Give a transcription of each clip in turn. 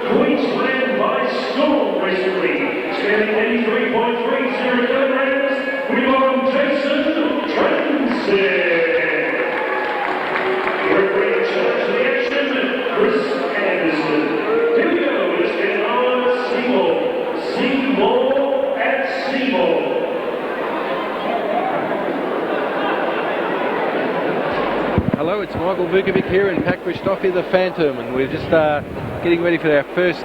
Queensland by storm recently, standing 83.30 kilograms, we welcome Jason Tramsek. Referee charge the action, Chris Anderson. Here we go, it's Keilor, Seymour at Seymour. Hello, it's Michael Vukovic here in Pack Christophe, the Phantom, and we're just getting ready for our first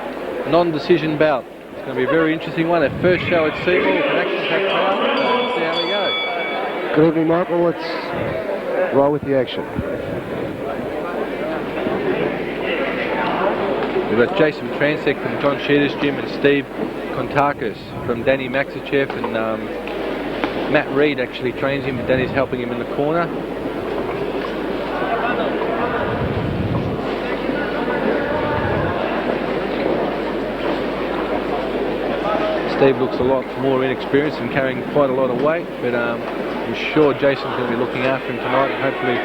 non-decision bout. It's going to be a very interesting one. Our first show at Seymour with an action-packed crowd. So let's see how we go. Good evening, Michael. Let's roll with the action. We've got Jason Tramsek from John Shearer's gym and Steve Kontakos from Danny Maxachev, and Matt Reid actually trains him, but Danny's helping him in the corner. Steve looks a lot more inexperienced and carrying quite a lot of weight, but I'm sure Jason's going to be looking after him tonight and hopefully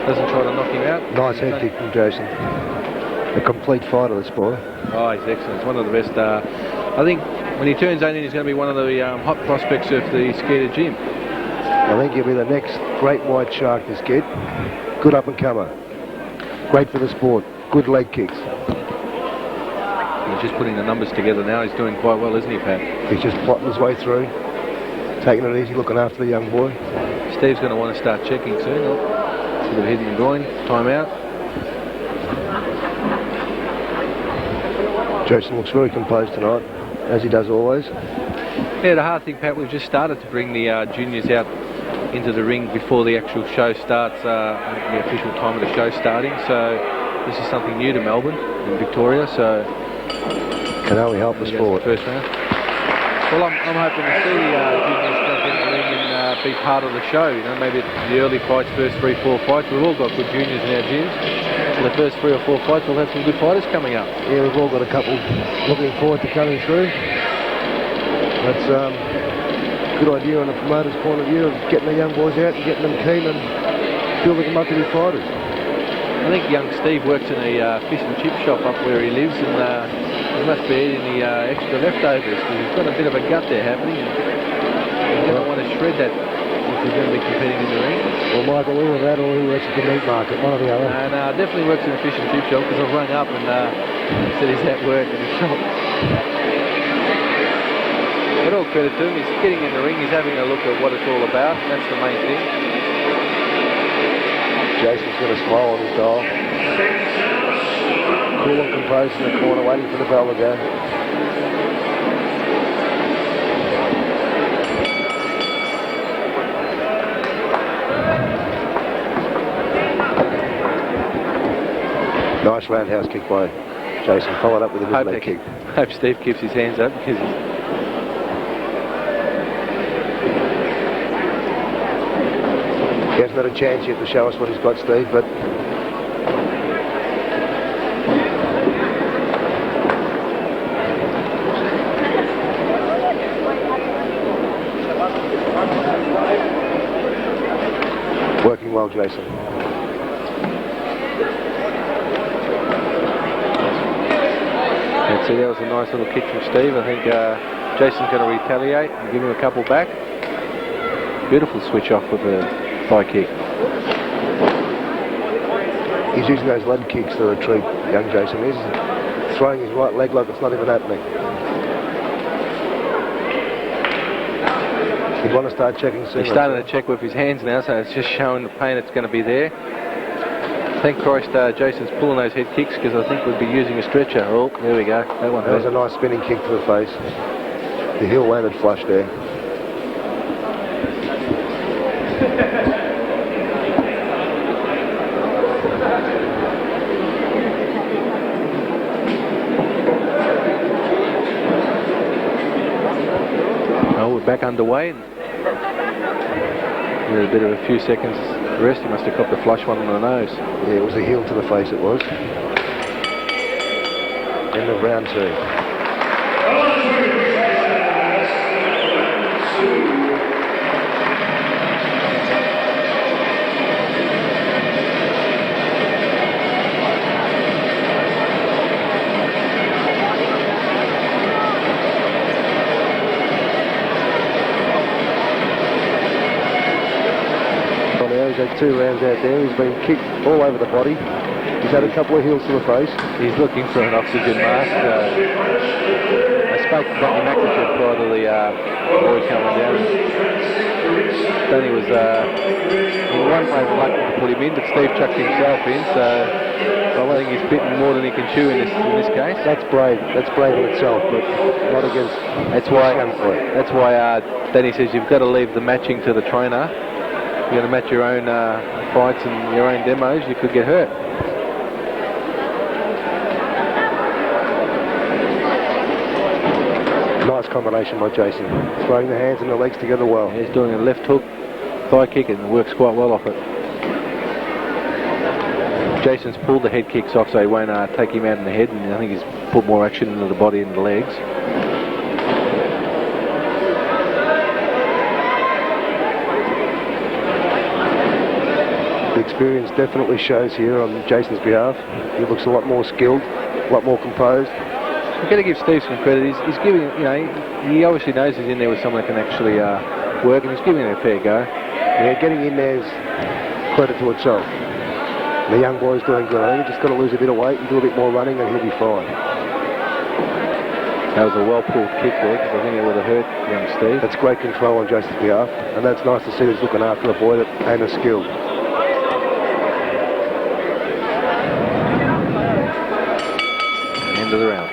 doesn't try to knock him out. Nice head kick from Jason. A complete fighter, this boy. Oh, he's excellent. He's one of the best. I think when he turns 18, he's going to be one of the hot prospects of the skater gym. I think he'll be the next great white shark, this kid. Good up-and-comer. Great for the sport. Good leg kicks. He's just putting the numbers together now. He's doing quite well, isn't he, Pat? He's just plotting his way through, taking it easy, looking after the young boy. Steve's going to want to start checking soon. Oh, a bit of head and groin. Time out. Jason looks very composed tonight, as he does always. Yeah, the hard thing, Pat, we've just started to bring the juniors out into the ring before the actual show starts, the official time of the show starting. So this is something new to Melbourne and Victoria. So can only help the sport. First round. Well, I'm hoping to see the juniors jump in the ring and be part of the show. You know, maybe the early fights, first 3-4 fights. We've all got good juniors in our gyms. In the first 3 or 4 fights, we'll have some good fighters coming up. Yeah, we've all got a couple looking forward to coming through. That's a good idea on the promoter's point of view of getting the young boys out and getting them keen and building them up to be fighters. I think young Steve works in a fish and chip shop up where he lives, and he must be eating the extra leftovers because he's got a bit of a gut there happening. And you don't want to shred that if you're going to be competing in the ring. Well, Michael, either that or he works at the meat market, one or the other. No, definitely works in a fish and chip shop because I've rung up and said he's at work at the shop. But all credit to him, he's getting in the ring, he's having a look at what it's all about, and that's the main thing. Jason's got a smile on his dial. Cool and composed in the corner, waiting for the bell to go. Nice roundhouse kick by Jason, followed up with a good leg kick. Hope Steve keeps his hands up because he's... He hasn't had a chance yet to show us what he's got, Steve, but working well, Jason. Let's see, that was a nice little kick from Steve. I think Jason's going to retaliate and give him a couple back. Beautiful switch off with the thigh kick. He's using those leg kicks to retreat, young Jason. He's throwing his right leg like it's not even happening. He'd want to start checking soon. He's starting to check with his hands now, so it's just showing the pain that's going to be there. Thank Christ Jason's pulling those head kicks because I think we'd be using a stretcher. Oh, there we go. That one hurt. That was a nice spinning kick to the face. The heel landed flush there. Well, we're back underway. A bit of a few seconds The rest, he must have copped a flush one on the nose. Yeah, it was a heel to the face, it was. End of round 2. He's had 2 rounds out there. He's been kicked all over the body. He's had a couple of heels to the face. He's looking for an oxygen mask. I spoke to Donny McIntyre prior to the boy coming down. Donny was in one way reluctant to put him in, but Steve chucked himself in, so I think he's bitten more than he can chew in this case. That's brave. That's brave in itself, but not against. That's why Danny says you've got to leave the matching to the trainer. You're going to match your own fights and your own demos, you could get hurt. Nice combination by Jason. Throwing the hands and the legs together well. He's doing a left hook, thigh kick, and works quite well off it. Jason's pulled the head kicks off so he won't take him out in the head, and I think he's put more action into the body and the legs. The experience definitely shows here on Jason's behalf. He looks a lot more skilled, a lot more composed. We've got to give Steve some credit. He's giving, he obviously knows he's in there with someone that can actually work, and he's giving it a fair go. Yeah, getting in there is credit to itself. The young boy's doing good. I think he's just got to lose a bit of weight and do a bit more running, and he'll be fine. That was a well-pulled kick there, because I think it would have hurt young Steve. That's great control on Jason's behalf, and that's nice to see he's looking after a boy that ain't as skilled. End of the round.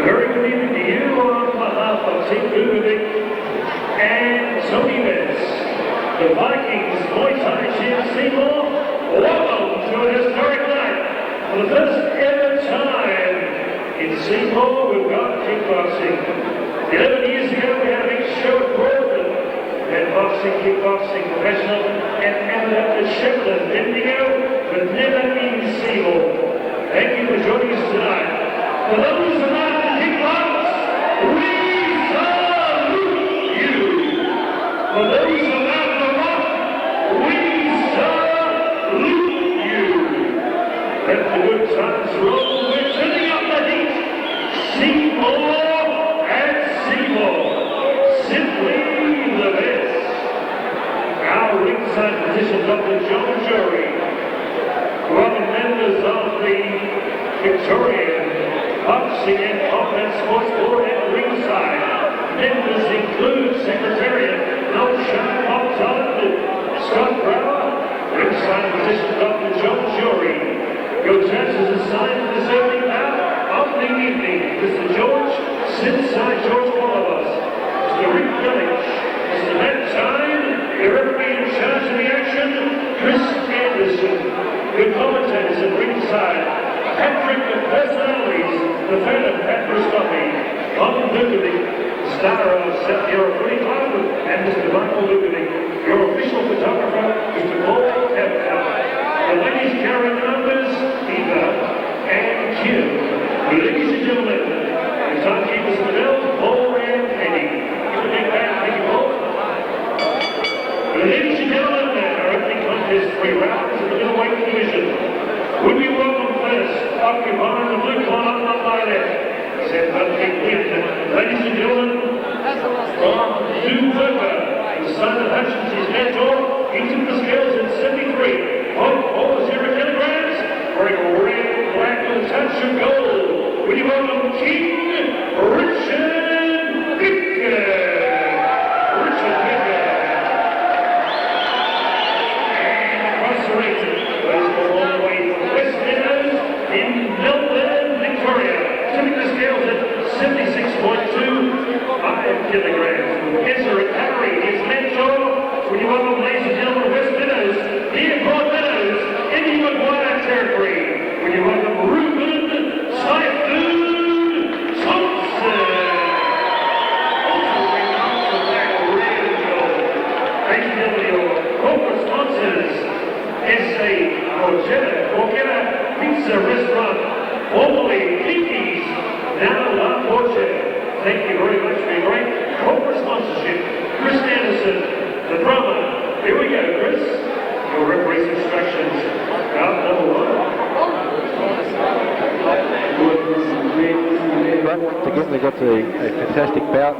very good evening to you on behalf of Team Ludovic and Tony Betts. The Vikings Muay Thai Champ Seymour, welcome to a historic night. For the first ever time in Seymour, we've got kickboxing. 11 years ago, we had a big show at Portland. And boxing, kickboxing, professional, and amateur at Shepparton, Bendigo, but never in Seymour. Thank you for joining us tonight. For those who are the kickbox, we salute you. For those who are the rock, we salute you. Let the good times roll. We're turning up the heat. Seymour and Seymour. Simply the best. Our ringside position, Dr. John Jury. Welcome members of the Victorian Boxing and Combat Sports Board at ringside. Members include Secretariat Noakes, Bob Todd, Scott Brower. Ringside position, Dr. John Jury. Your chances assigned to this evening bout of the evening. Mr. George, Sinside George Wallis. Mr. Rick Village. Mr. Matt Tyne, your referee in charge of the action, Chris Anderson. Your commentators at ringside, Patrick of Personalities, the fan of Pat Christophe, Bob Ludovic, star of South Europe Footy Club, and Mr. Michael Ludovic, your official photographer, Mr. Paul Tapper. The ladies carrying numbers, Eva and Kim. Ladies and gentlemen, the timekeepers of the bell, Paul and Penny. Give a big hand, thank you, Paul. Ladies and gentlemen, our opening contest 3 rounds in the middleweight division. Would we welcome first, occupying the blue corner on my left, Seth Ladies and gentlemen, from Zooverber, the son of Hutchins, his mentor, he took the scales at 73.40 kilograms, wearing red, black, and a touch of gold. Would you welcome King Richard Pinkett? Richard Pinkett. And across the region, goes all the way from West Meadows in Melbourne, Victoria. Tipping the scales at 76.25 kilograms. Ezra Parry, his mentor. Would you welcome, ladies and gentlemen, West Meadows, Lear Meadows, Eddie Maguire territory. Would you welcome Rubin, Typhoon, Thomson. Also bring up the black red and gold. Ladies and gentlemen, your corporate sponsors, S.A. Orgetta Pizza Restaurant, formerly Pinkies, now La Porche. Thank you very much for your great corporate sponsorship. Chris Anderson, the drummer. Here we go, Chris. Your referee's instructions. Out number 1. Again, we got a fantastic bout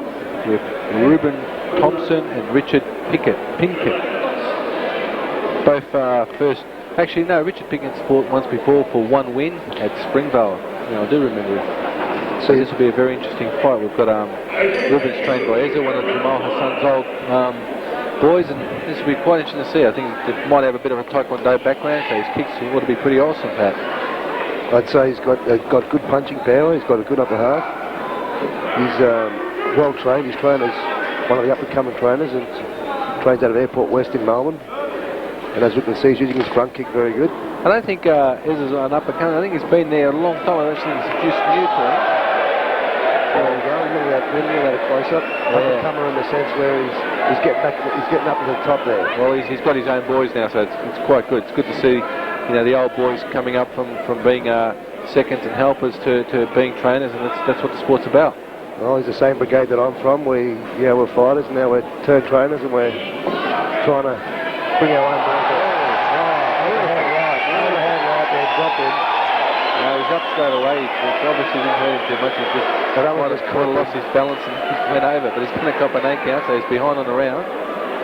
with Rubin, Thomson and Richard Pinkett. Both first. Actually, no, Richard Pinkett fought once before for 1 win at Springvale. I do remember it. So this will be a very interesting fight. We've got Rubin's trained by Ezra, one of Jamal Hassan's old boys, and this will be quite interesting to see. I think it might have a bit of a taekwondo background, so his kicks ought to be pretty awesome, Pat. I'd say he's got good punching power. He's got a good upper half. He's well trained. His trainer's one of the up-and-coming trainers, and trains out of Airport West in Melbourne. And as we can see, he's using his front kick very good. I don't think Ezra's an up-and-coming. I think he's been there a long time. I don't think he's just new to him. There we go. Look at that close-up. Up-and-comer in the sense where he's getting back. He's getting up to the top there. Well, he's got his own boys now, so it's quite good. It's good to see, the old boys coming up from being seconds and helpers to being trainers, and that's what the sport's about. Well, he's the same brigade that I'm from. We're fighters, and now we're turned trainers, and we're trying to bring our own boys up. Overhand right there, dropped in. He's up straight away. It obviously didn't hurt him too much. He's just lost his balance and went over, but he's going to cop an 8 count, so he's behind on the round.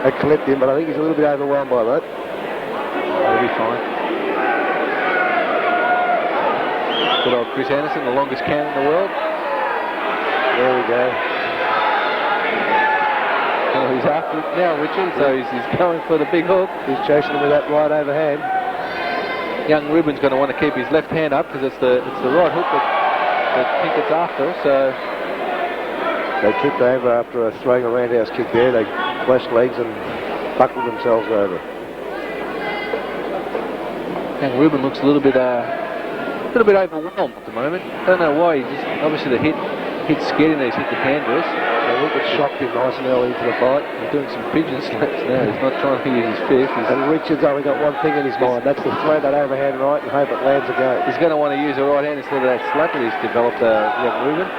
It clipped him, but I think he's a little bit overwhelmed by that. He'll be fine. Good old Chris Anderson, the longest count in the world. There we go. Oh, he's after it now, Richard, so he's going for the big hook. He's chasing him with that right overhand. Young Rubin's going to want to keep his left hand up because it's the right hook that but Pinkett's after, so... They tripped over after throwing a roundhouse kick there. They clashed legs and buckled themselves over. And Rubin looks a little bit overwhelmed at the moment. Don't know why. He just obviously the hit scared him. He's hit the canvas. They look at shocked him nice and early into the fight. He's doing some pigeon slaps now. He's not trying to use his fist. And Richard's only got one thing in his mind. That's to throw that overhand right and hope it lands a go. He's going to want to use the right hand instead of that slap that he's developed, young Rubin.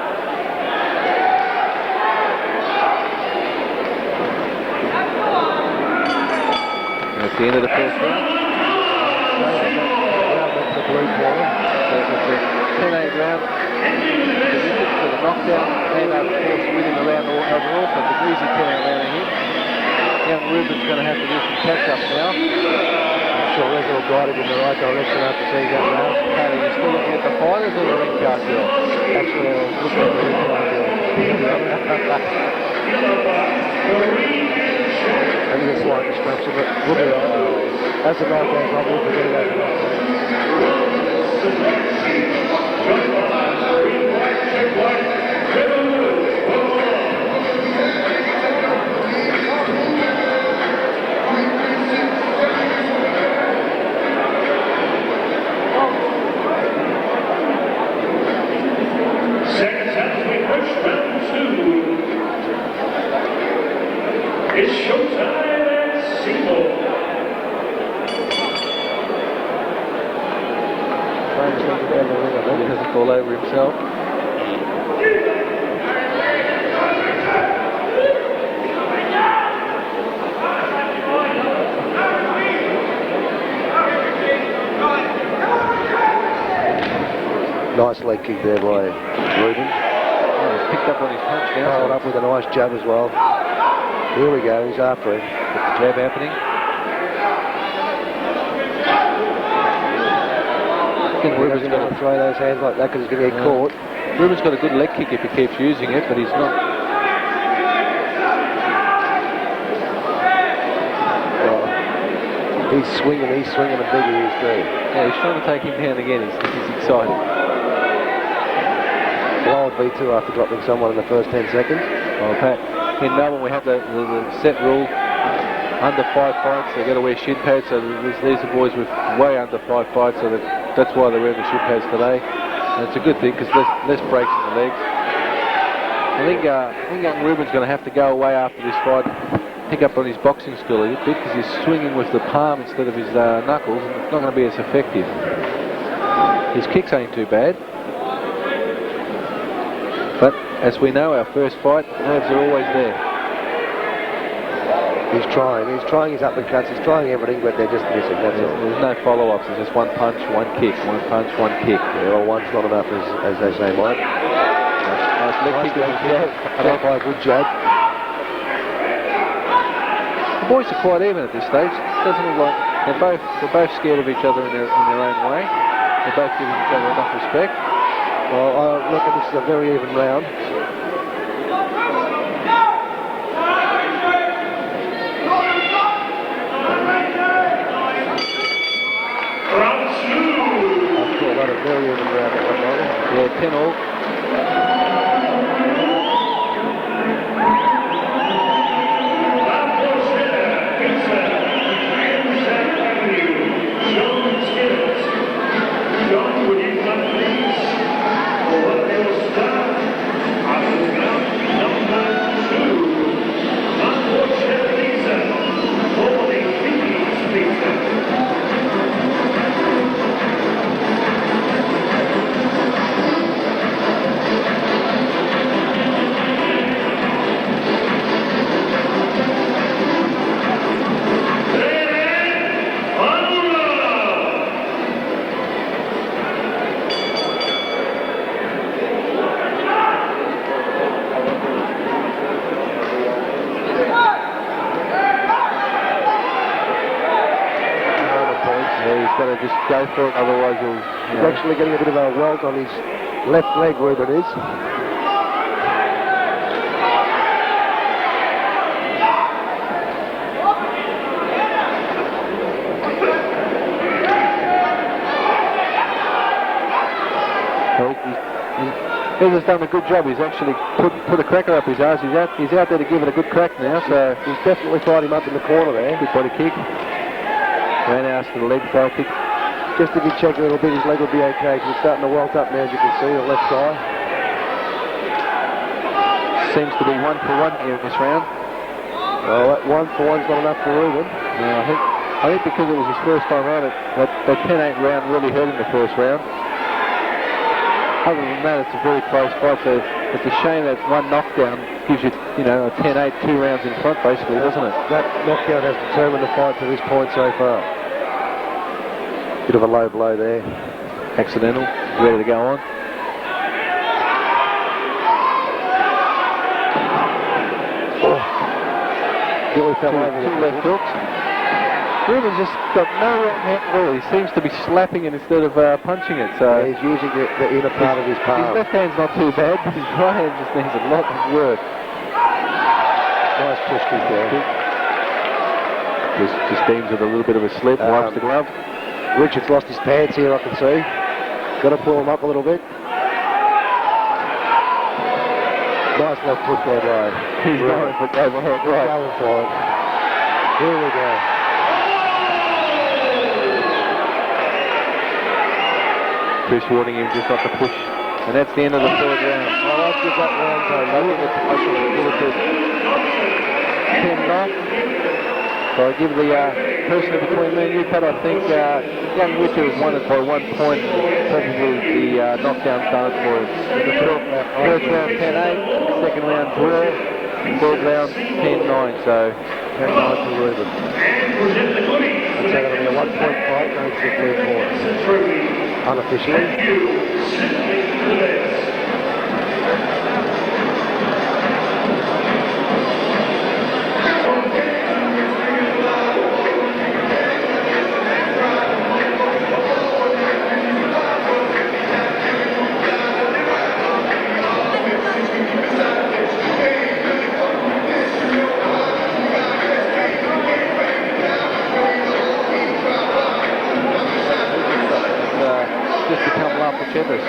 At the end of the first round. The blue corner. So it's a 10-8 round. For the knockdown, came out of course with him around overall, but the easy 10-8 round of him. Young Rubin's going to have to do some catch-up now. I'm sure Rezo will guide him in the right direction after seeing that round. Parry, you still looking at the fighters or the ring card girl? Actually, I was looking at the ring card girl. And he gets slight distraction, but we'll be right. As the night goes on, we'll forget about it. Seconds as we push round 2. It's showtime at Seymour. He doesn't fall over himself. Nice leg kick there by Rubin. Oh, he's picked up on his punch now. Followed up with a nice jab as well. Here we go, he's after him. With the jab happening. I think Rubin's going to throw those hands like that because he's going to get caught. Rubin's got a good leg kick if he keeps using it, but he's not. He's swinging a big he is too. Yeah, he's trying to take him down again. He's excited. Wild V2 after dropping someone in the first 10 seconds. Well, Pat, in Melbourne we have the set rule. Under 5 fights, they've got to wear shin pads, so these are boys with way under 5 fights, so that's why they're wearing the shin pads today. And it's a good thing because less breaks in the legs. I think young Rubin's going to have to go away after this fight, pick up on his boxing skill a bit because he's swinging with the palm instead of his knuckles, and it's not going to be as effective. His kicks ain't too bad. But as we know, our first fight, nerves are always there. He's trying his uppercuts, he's trying everything, but they're just missing, that's all. There's no follow-ups, there's just one punch, one kick, one punch, one kick. Yeah, well, one's not enough, as they say, Mike. Nice leg kick. Jab by a good jab. The boys are quite even at this stage. Doesn't look like they're both scared of each other in their own way. They're both giving each other enough respect. Well, I reckon this is a very even round. I call that a very even round at the moment. Yeah, 10 all. Just go for it, otherwise he's actually getting a bit of a welt on his left leg, Rubin is. Ezra's done a good job. He's actually put a cracker up his arse. He's out there to give it a good crack now, so He's definitely fired him up in the corner there. good body kick. Ran out to the leg thigh kick. Just if you check a little bit, his leg will be okay, because it's starting to welt up now, as you can see, the left thigh. Seems to be 1 for 1 here in this round. Oh, that 1 for 1's not enough for Rubin. No, I think because it was his first time around, that 10-8 round really hurt him the first round. Other than that, it's a very close fight, so it's a shame that one knockdown gives you, a 10-8, 2 rounds in front, basically, doesn't it? That knockdown has determined the fight to this point so far. Bit of a low blow there. Accidental, ready to go on. Really fell over Two left hooks. Rubin's just got no right hand at all. He seems to be slapping it instead of punching it. So he's using the inner part of his palm. His left hand's not too bad, but his right hand just needs a lot of work. Nice push kick there. Just deems it a little bit of a slip, wipes the glove. Richard's lost his pants here, I can see. Got to pull him up a little bit. Nice left hook there, bro. He's going for it overhead, right. Going for it. Here we go. Chris warning him just not to push. And that's the end of the third round. Oh, let's give that round time. I'll give it to 10-9. So I'll give the person between me and you, Pat. I think young Witcher has won it by 1 point. Probably the knockdown card for us. The first round 10-8, second round 12, third round 10-9. So 10-9 to Rubin. That's going to be a 1 point fight going to the third point. Unofficially.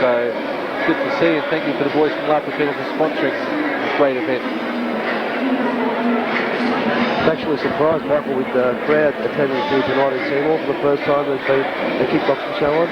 So it's good to see, and thank you for the boys from La Pucetta for sponsoring this great event. I'm actually surprised, Michael, with the crowd attending here tonight in Seymour for the first time there's been a kickboxing show on.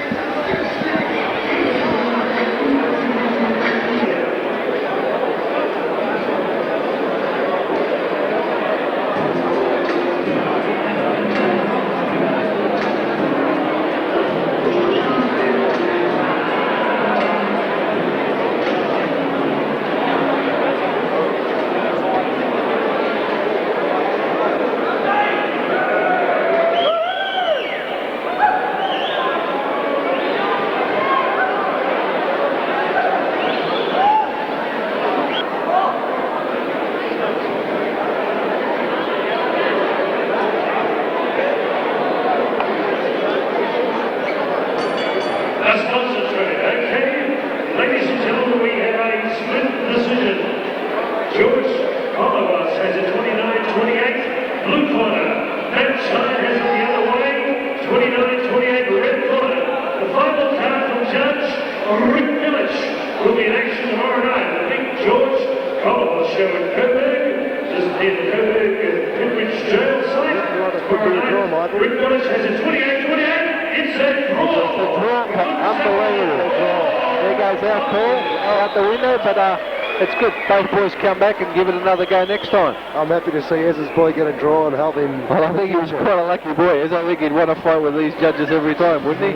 It's good. Both boys come back and give it another go next time. I'm happy to see Ezra's boy get a draw and help him. Well, I think he was quite a lucky boy. I think he'd want to fight with these judges every time, wouldn't he?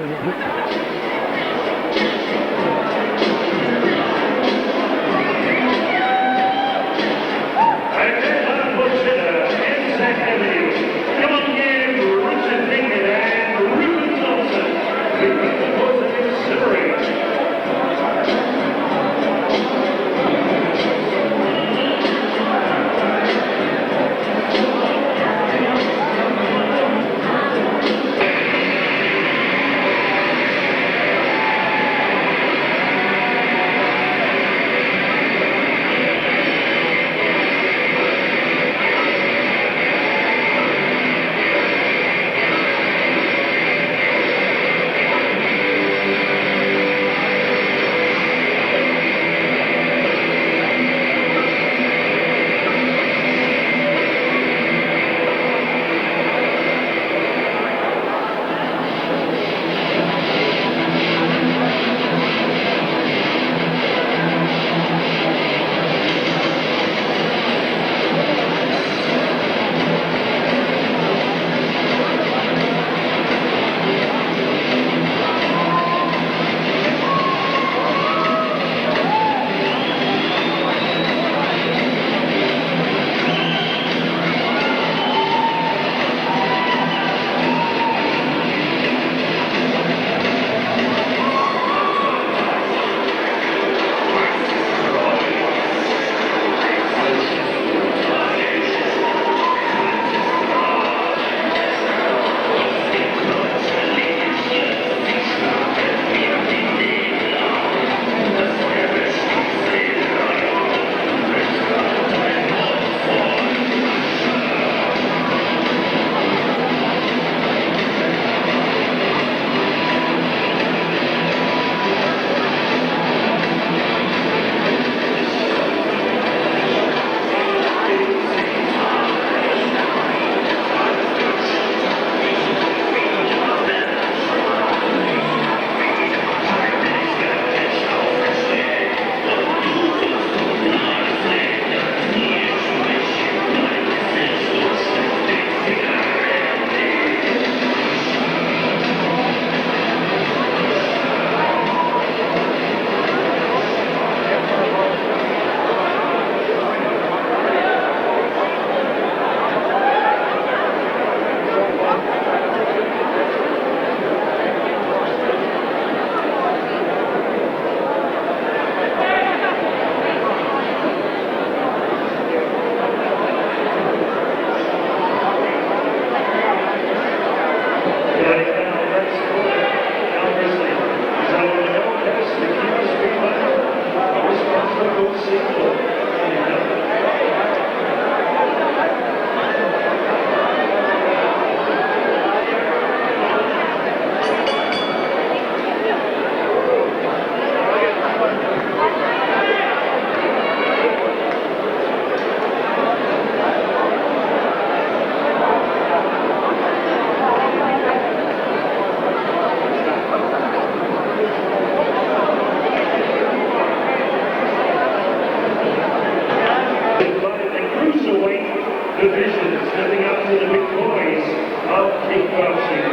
Division stepping up to the big boys of kickboxing.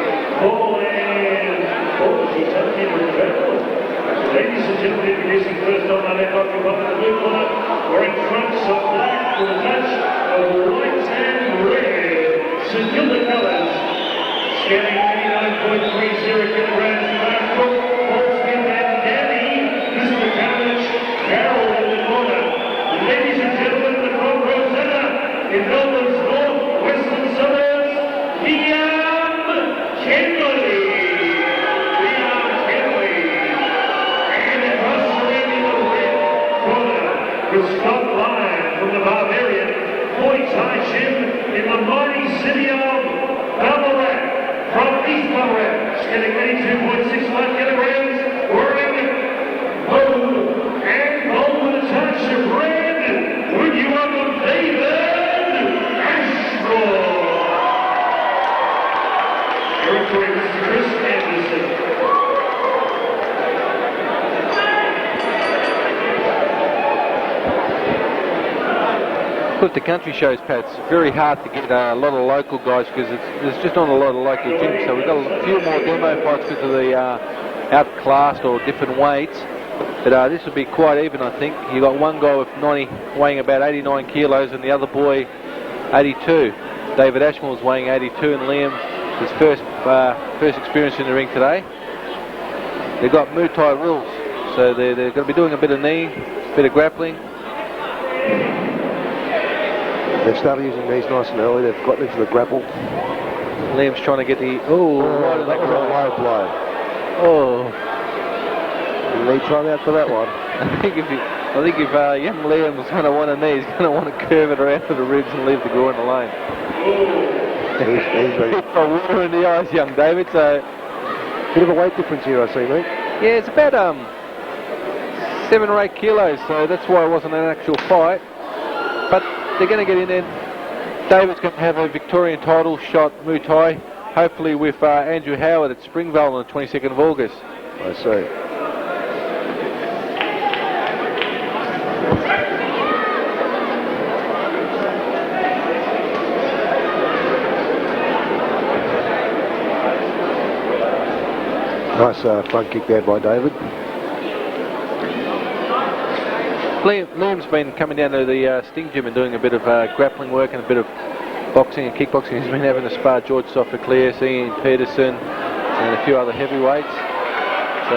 She tucked in with Bell. Ladies and gentlemen, introducing first on our left occupant the blue corner, wearing fronts of black with a touch of white and red. Sigilla colours. Scanning 89.30 kilograms in back foot. Holtzman and Danny. This is the challenge. Carol in the corner. Ladies and gentlemen, the front row center in Melbourne's north-western suburbs, Kennealy. And across surrounding the red corner, the Scott Lion from the Barbarian, Muay Thai Gym in the mighty city of Ballarat, from East Ballarat, getting 82.65 kilograms, wearing gold and gold with a touch of red. Would you welcome David Ashmore? Referee Mr. Chris Anderson. Look, the country shows, Pat, it's very hard to get a lot of local guys because there's just not a lot of local gyms. So we've got a few more demo fights because of the outclassed or different weights. But this will be quite even, I think. You've got one guy with 90, weighing about 89 kilos, and the other boy 82. David Ashmore's weighing 82, and Liam, his first experience in the ring today. They've got Muay Thai rules, so they're going to be doing a bit of knee, a bit of grappling. They've started using these nice and early. They've gotten into the grapple. Liam's trying to get the... That was a low blow. Oh. You need time out for that one. I think if young Liam was going to want a knee, he's going to want to curve it around to the ribs and leave the groin alone. He's ready. Got water in the eyes, young David, so... Bit of a weight difference here, I see, mate. Yeah, it's about 7 or 8 kilos, so that's why it wasn't an actual fight. But they're going to get in there. David's going to have a Victorian title shot, Muay Thai, hopefully with Andrew Howard at Springvale on the 22nd of August. I see. Nice front kick there by David. Liam's been coming down to the Sting Gym and doing a bit of grappling work and a bit of boxing and kickboxing. He's been having a spar George Sophoclear, Ian Peterson, and a few other heavyweights. So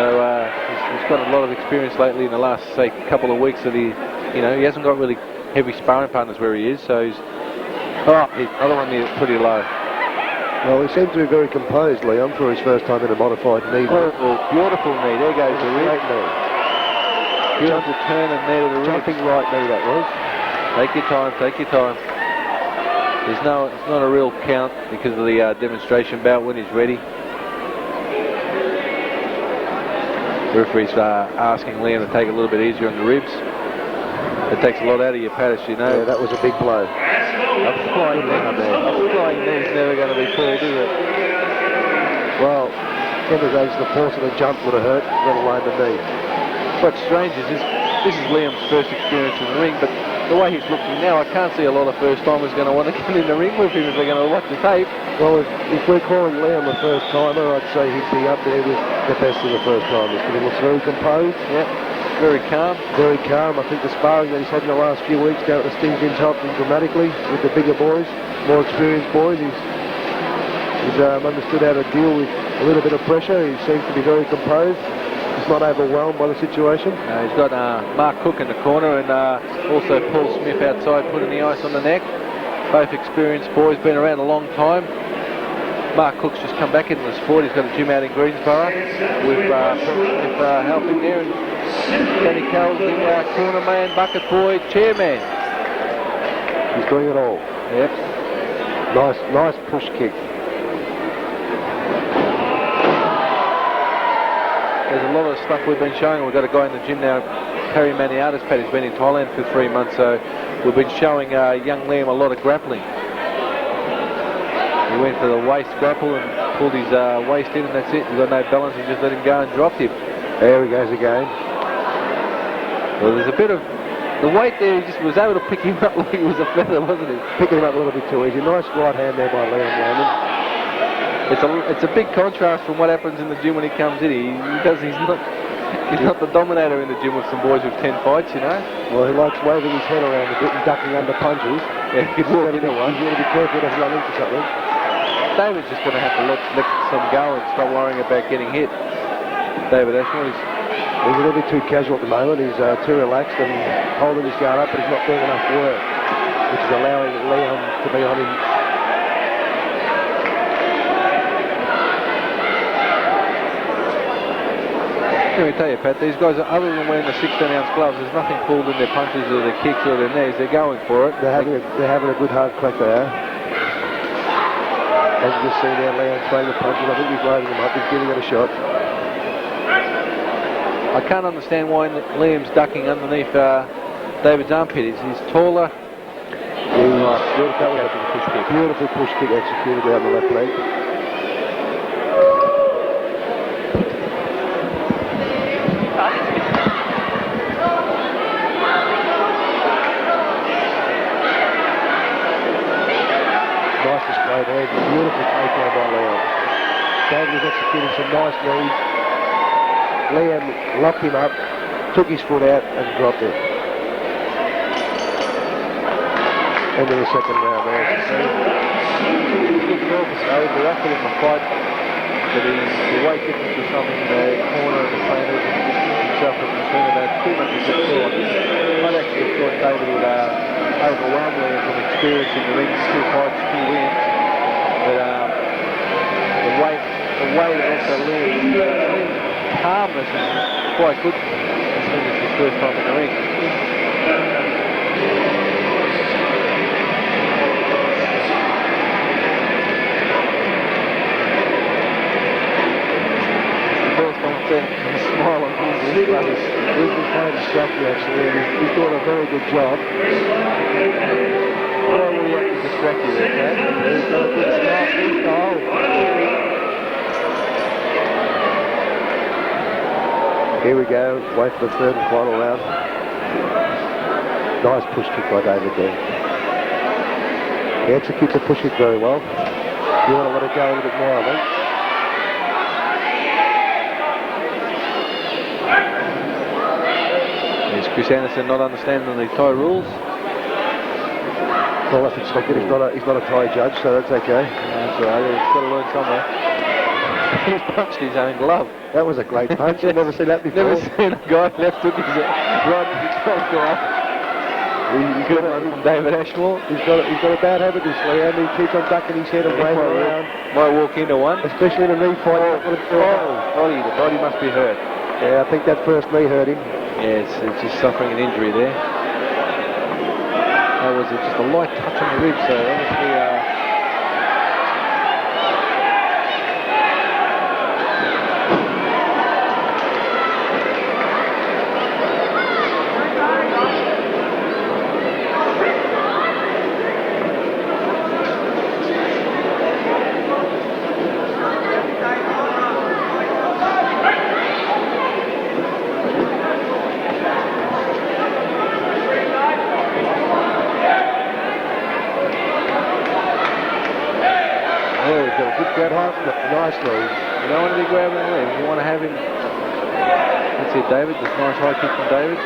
he's got a lot of experience lately in the last, say, couple of weeks that he hasn't got really heavy sparring partners where he is. So he's other one is pretty low. Well, he seems to be very composed, Liam, for his first time in a modified knee. Beautiful knee. There goes the rib. Great knee. Beautiful turn and there to the rib. Jumping right knee that was. Take your time, take your time. It's not a real count because of the demonstration bout when he's ready. The referee's asking Liam to take a little bit easier on the ribs. It takes a lot out of your pad, as you know. Yeah, that was a big blow. A flying knee's never going to be pulled, is it? Well, Kennealy's the force of the jump would have hurt, let alone the knee. What's strange is this is Liam's first experience in the ring, but the way he's looking now, I can't see a lot of first-timers going to want to get in the ring with him if they're going to watch the tape. Well, if we're calling Liam a first-timer, I'd say he'd be up there with the best of the first-timers. But he looks very composed. Yeah, very calm. Very calm. I think the sparring that he's had in the last few weeks down at the Sting Gym's helped him dramatically with the bigger boys, more experienced boys. He's understood how to deal with a little bit of pressure. He seems to be very composed. He's not overwhelmed by the situation. He's got Mark Cook in the corner and also Paul Smith outside putting the ice on the neck. Both experienced boys, been around a long time. Mark Cook's just come back into the sport. He's got a gym out in Greensborough with Paul Smith helping there. And Danny Carroll's the corner man, bucket boy, chairman. He's doing it all. Yep. Nice push kick. There's a lot of stuff we've been showing. We've got a guy in the gym now, Parry Maniatis. Paddy's been in Thailand for 3 months, so we've been showing young Liam a lot of grappling. He went for the waist grapple and pulled his waist in, and that's it. He's got no balance. He just let him go and dropped him. There he goes again. Well, there's a bit of the weight there. He just was able to pick him up like he was a feather, wasn't he? Picking him up a little bit too easy. Nice right hand there by Liam Lehman. It's a big contrast from what happens in the gym when he comes in. He's not the dominator in the gym with some boys with 10 fights, you know. Well, he likes waving his head around a bit and ducking under punches. Yeah, he could walk into one. He's got to be careful he doesn't run into something. David's just going to have to let some go and stop worrying about getting hit. David Ashmore, he's a little bit too casual at the moment. He's too relaxed and holding his guard up, but he's not doing enough work, which is allowing Leon to be on him. Let me tell you, Pat, these guys, other than wearing the 16-ounce gloves, there's nothing pulled in their punches or their kicks or their knees. They're going for it. They're having a good hard crack there. As you can see there, Leon throwing the punches. I think he's loading them up. He's giving it a shot. I can't understand why Liam's ducking underneath David's armpit. He's taller. Beautiful push kick executed down the left leg. Nice display there. Beautiful takedown by Leon. David was executing some nice knees. Liam locked him up, took his foot out and dropped it. End of the second round there, as you see. Good call for David. They're up in the fight, but the weight difference was something the corner and the trainers and himself were concerned about. Too much of a good thought. I'd actually thought David would overwhelm Liam from experience in the ring, 2 fights, 2 wins. But the weight and also Liam's calmness is quite good as soon as his first time in the ring. The first time I've seen him smile on his face. He's been playing distracted actually. He's doing a very good job. Why will you have to distract you there, Kat? He's got a good start. Good goal. Here we go, wait for the third and final round. Nice push kick by David there. He executes the push kick very well. You want to let it go a little bit more, I think. There's Chris Anderson not understanding the Thai rules. Well, that's expected. He's not a Thai judge, so that's okay. That's right, he's got to learn somewhere. He punched his own glove. That was a great punch. I've never seen that before. Never seen a guy left hook his right in his own glove. Good one from David Ashmore. He's got a bad habit, this Leon. He keeps on ducking his head and waving around. Might walk into one. Especially in a knee fight. The body must be hurt. Yeah, I think that first knee hurt him. Yeah, it's just suffering an injury there. That was just a light touch on the rib, so obviously nicely. You don't want to be grabbing the legs. You want to have him. That's it, David. This nice high kick from David.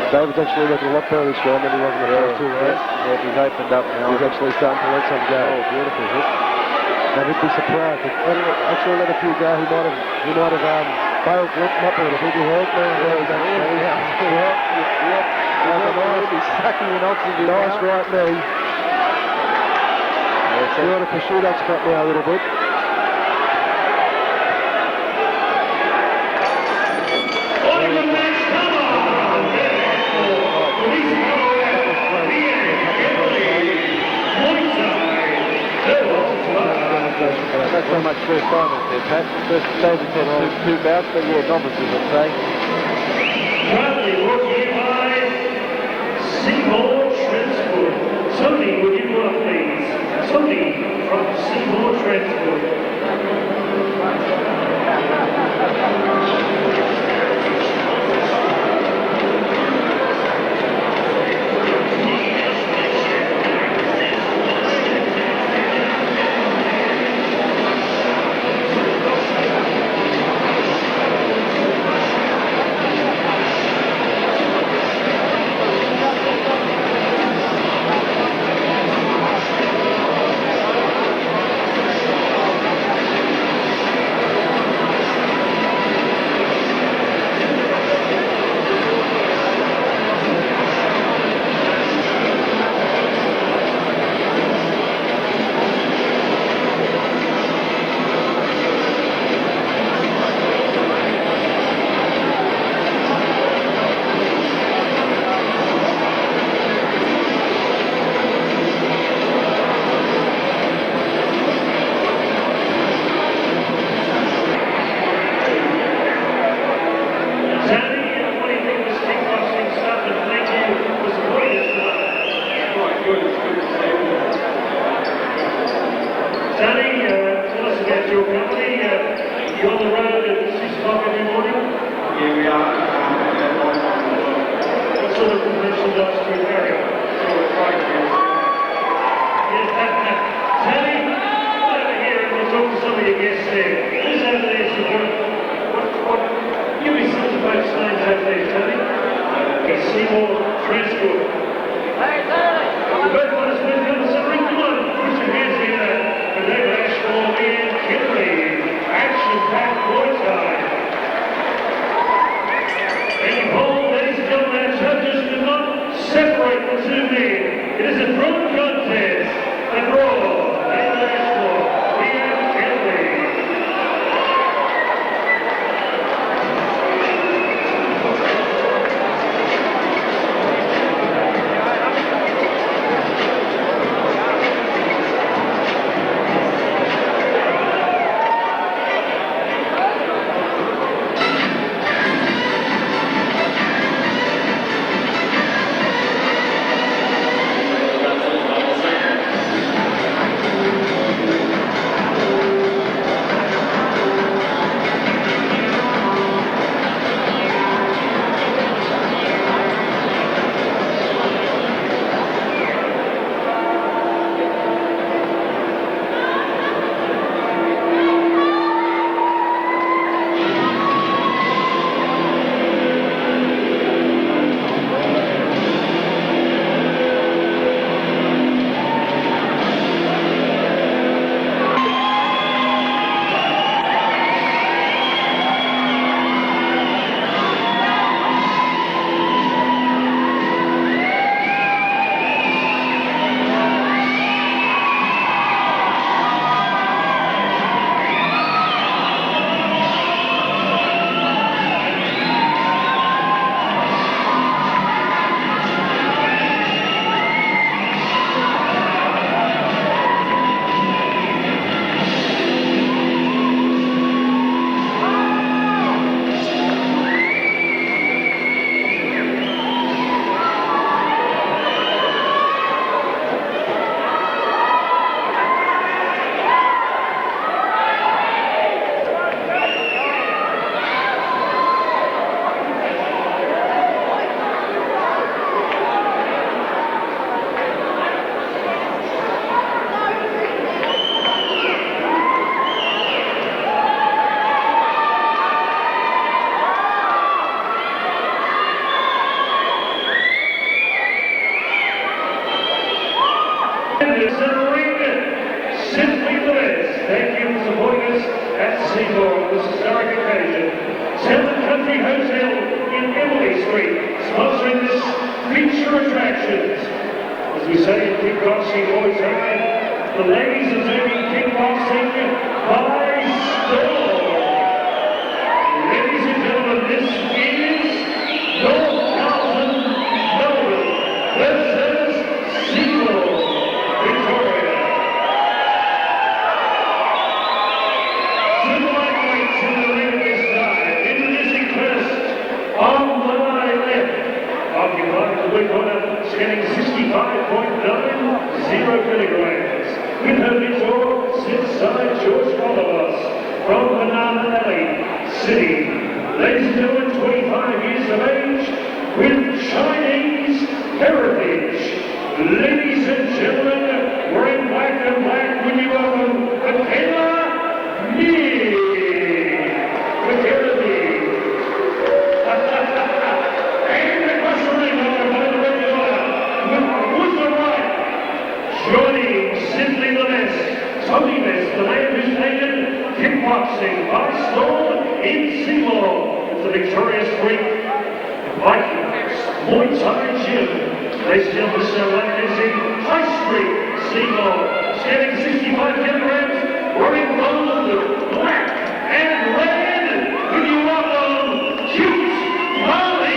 David's actually looking a lot better this round than he was in the first 2 rounds. Yeah, he's opened up now. He's actually starting to let some go. Oh, beautiful hit. And he'd be surprised. If actually let a few go, he might have bailed up a little bit. He hurt now. He's sucking in oxygen. Nice right knee. He ought to pursue that spot now a little bit. so much first timers there, Pat. First David's had two bouts, but yeah, novices, I'd say. Proudly brought to you by Seymour Transport. Tony, would you go up, please? Tony from Seymour Transport. Sponsoring this feature attractions. As we say in kickboxing all the time, the ladies are doing kickboxing by storm. Ladies and gentlemen, this is Thomson, Melbourne versus Seymour, Victoria. kilograms. With her mentor, Smithside George Wallis from Kennealy City. Ladies and gentlemen, 25 years of age with Chinese heritage. Ladies and gentlemen, wearing black and black, when you welcome Michaela Lear. Michaela Lear. And across the ring, by the red corner, with the right, joining simply the best, Tony Best, the man who's taken kickboxing by storm in Keilor. The victorious Greek Vikings, Muay Thai Gym. They still miss their left in High Street, Keilor, standing 65 kilograms, wearing gold, black, and red. When you welcome, cute Parry.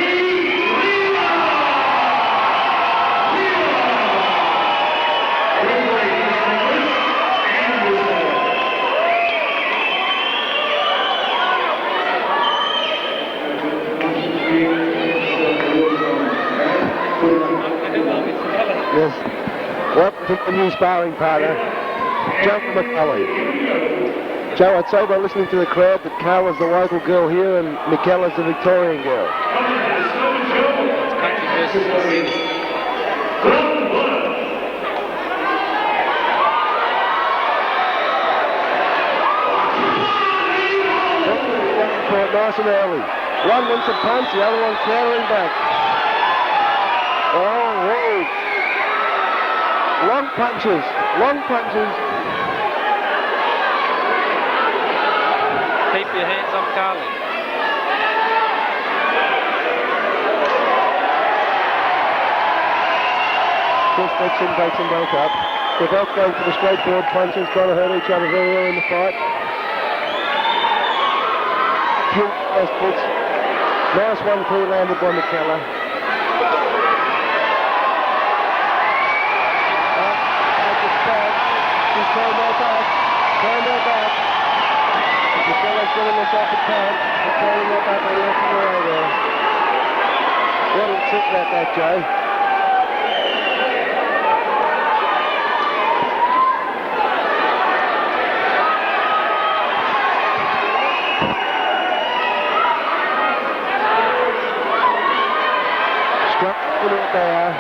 Yes. Welcome to the new sparring partner, Joe Michaela. Joe, I'd say by listening to the crowd that Carla's the local girl here and Michaela's the Victorian girl. Nice and early. One wants a punch, the other one countering back. Oh, whoa. Long punches, long punches. Keep your hands off Carly. Just breaks them both up. They're both going for the straightforward punches, trying to hurt each other very early in the fight. Few first puts. Nice 1-2 landed by Michaela. She's turned her back. Michaela's getting herself a count. She's turning her back on the left and the right there. What a trick that, Joe. Struck in it there.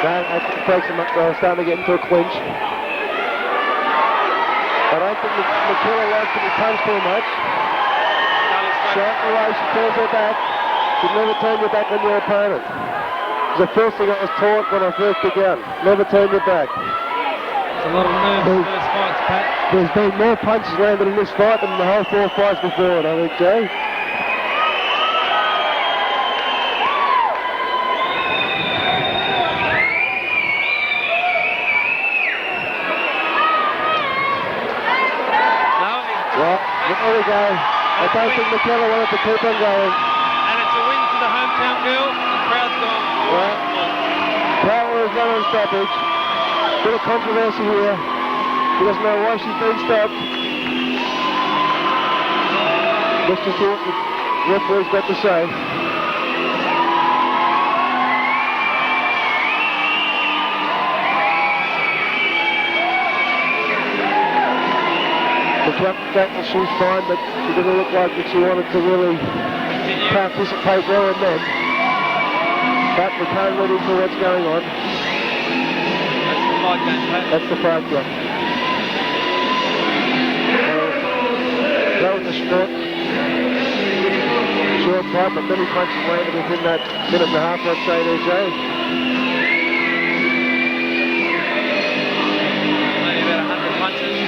I think it takes them up, starting to get into a clinch. I don't think Michaela likes to be punched too much. Short away, she turns her back. You never turn your back on your opponent. It's the first thing I was taught when I first began. Never turn your back. It's a lot of nerves in those fights, Pat. There's been more punches landed in this fight than the whole 4 fights before it, I think, Joe. There we go. I don't think Michaela wanted to keep on going. And it's a win for the hometown girl. The crowd's gone. Well, Power is run on stoppage. Bit of controversy here. She doesn't know why she's been stopped. Let's just see what the referee's got to say. She's fine, but she didn't look like that she wanted to really participate there and then. But we can't read into what's going on. That's the fight game, Pat. That's the fight game. That was a short fight, but many punches landed within that minute and a half, I'd say there, Joe. Maybe about 100 punches.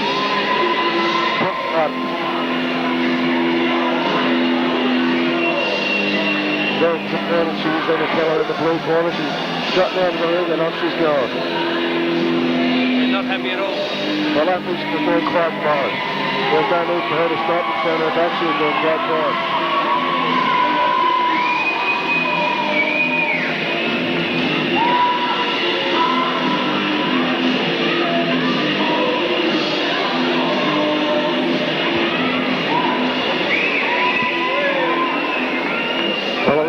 Going to the she was in the Keilor in the blue corner. She's shot down to the ring and off she's gone. They're not happy at all. Well, I think she's doing quite fine. There's no need for her to stop and turn her back. She's doing quite fine.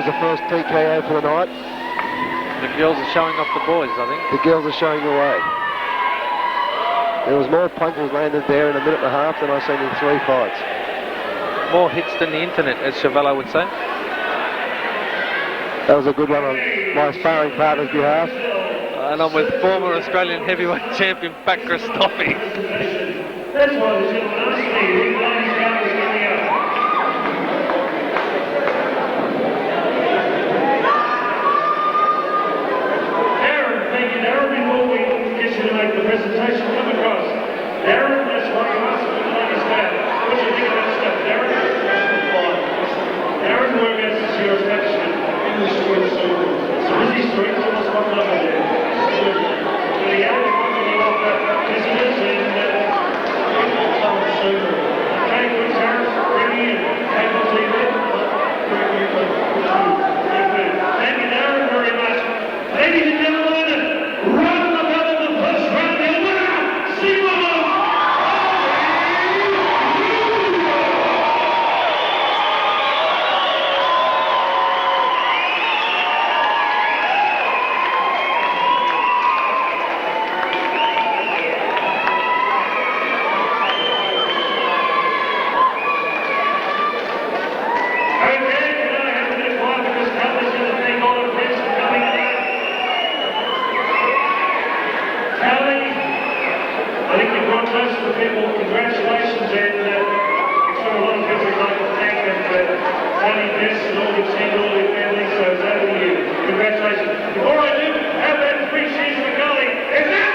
the first TKO for the night. The girls are showing off the boys, I think. The girls are showing the way. There was more punches landed there in a minute and a half than I've seen in 3 fights. More hits than the internet, as Chevello would say. That was a good one on my sparring partner's behalf. And I'm with former Australian heavyweight champion Pat Christophe. That's why the gentleman asked me, Rick Ladies Count is coming up. Darren, thank you, Darren. Before we get you to make the presentation come across, Darren, that's why you asked me, Ladies Count. What do you think of that stuff, Darren? Fine. Darren, whereabouts is your establishment? In the street, so busy street, so what's one over there? The other one that you offer visitors and people come soon. Okay, good, Darren, ready and cable TV. Thank you, Darren, very much. Ladies and gentlemen, right on the bell of the first round, the winner, Seymour. Congratulations, and I'm sure a lot of people would like to thank them for running this and all the team, all their families, so it's over to you. Congratulations. Before I do, how about 3 cheers for Golly? Is that?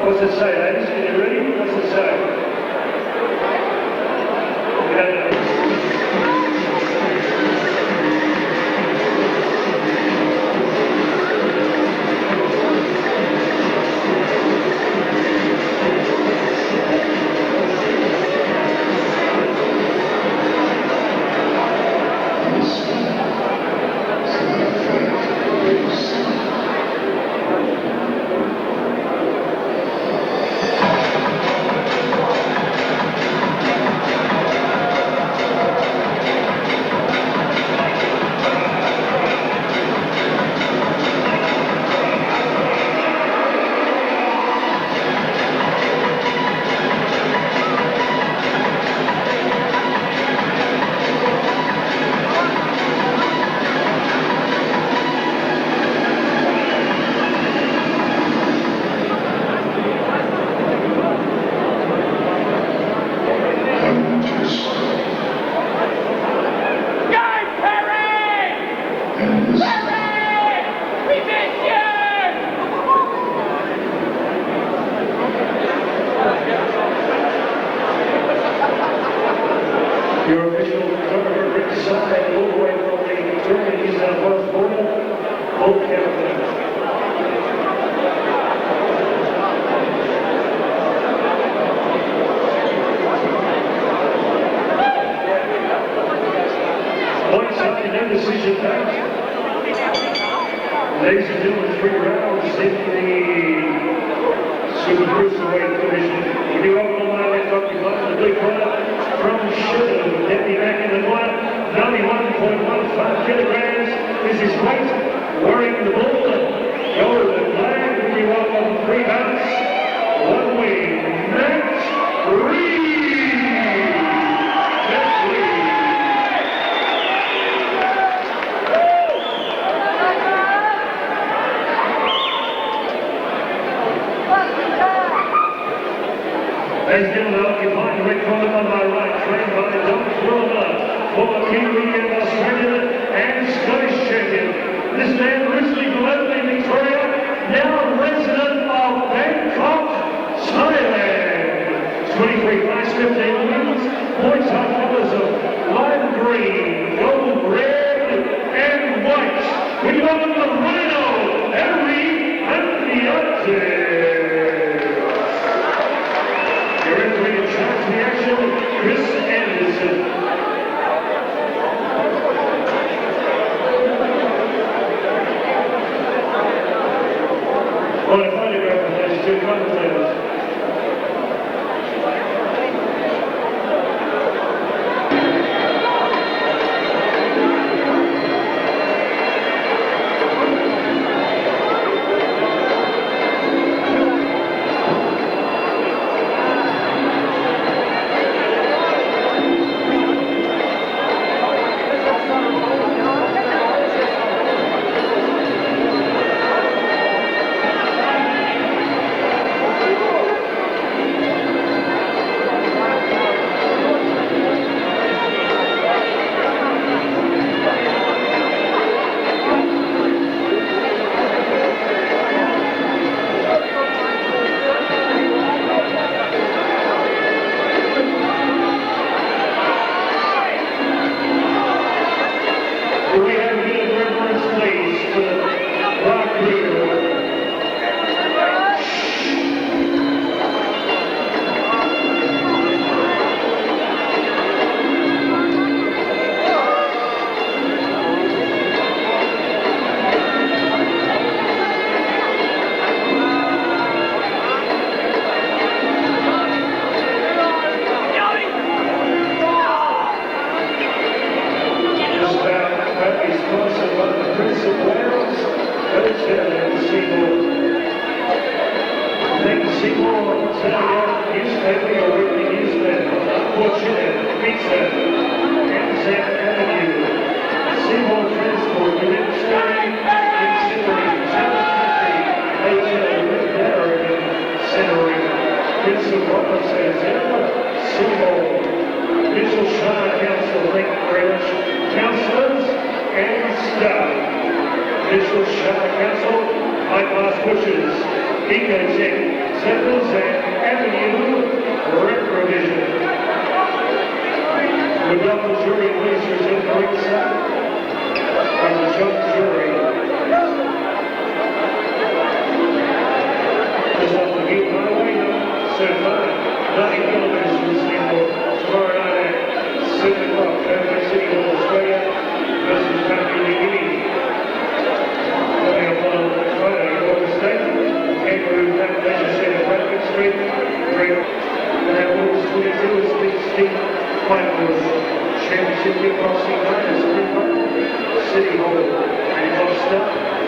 What's it say, ladies? Are you ready? What's it say? photographer inside, all the way from the Victoria New South Wales border, all counted. Points up in no decision match. Ladies and gentlemen, 3 rounds in the Super Cruiserweight division. We welcome on my left occupied the blue corner from Sheffield, Deputy back in the corner, 91.15 kilograms is his weight, wearing the ball, golden flag. We welcome 3 bouts, 1 win, match, Reid. As Dylan occupied the red corner on my right, trained by Don Florida, former Kiwi and Australian and Scottish champion. This man originally from Melbourne, Victoria, now a resident of Bangkok, Thailand. 23 fights, 15 wins, points on colours of lime green, gold, red, and white. We welcome the Rhino, Parry, and Maniatis. Chris Anderson. On a photograph of those 2 commentators. Championship Kickboxing night is City Hall and Gloucester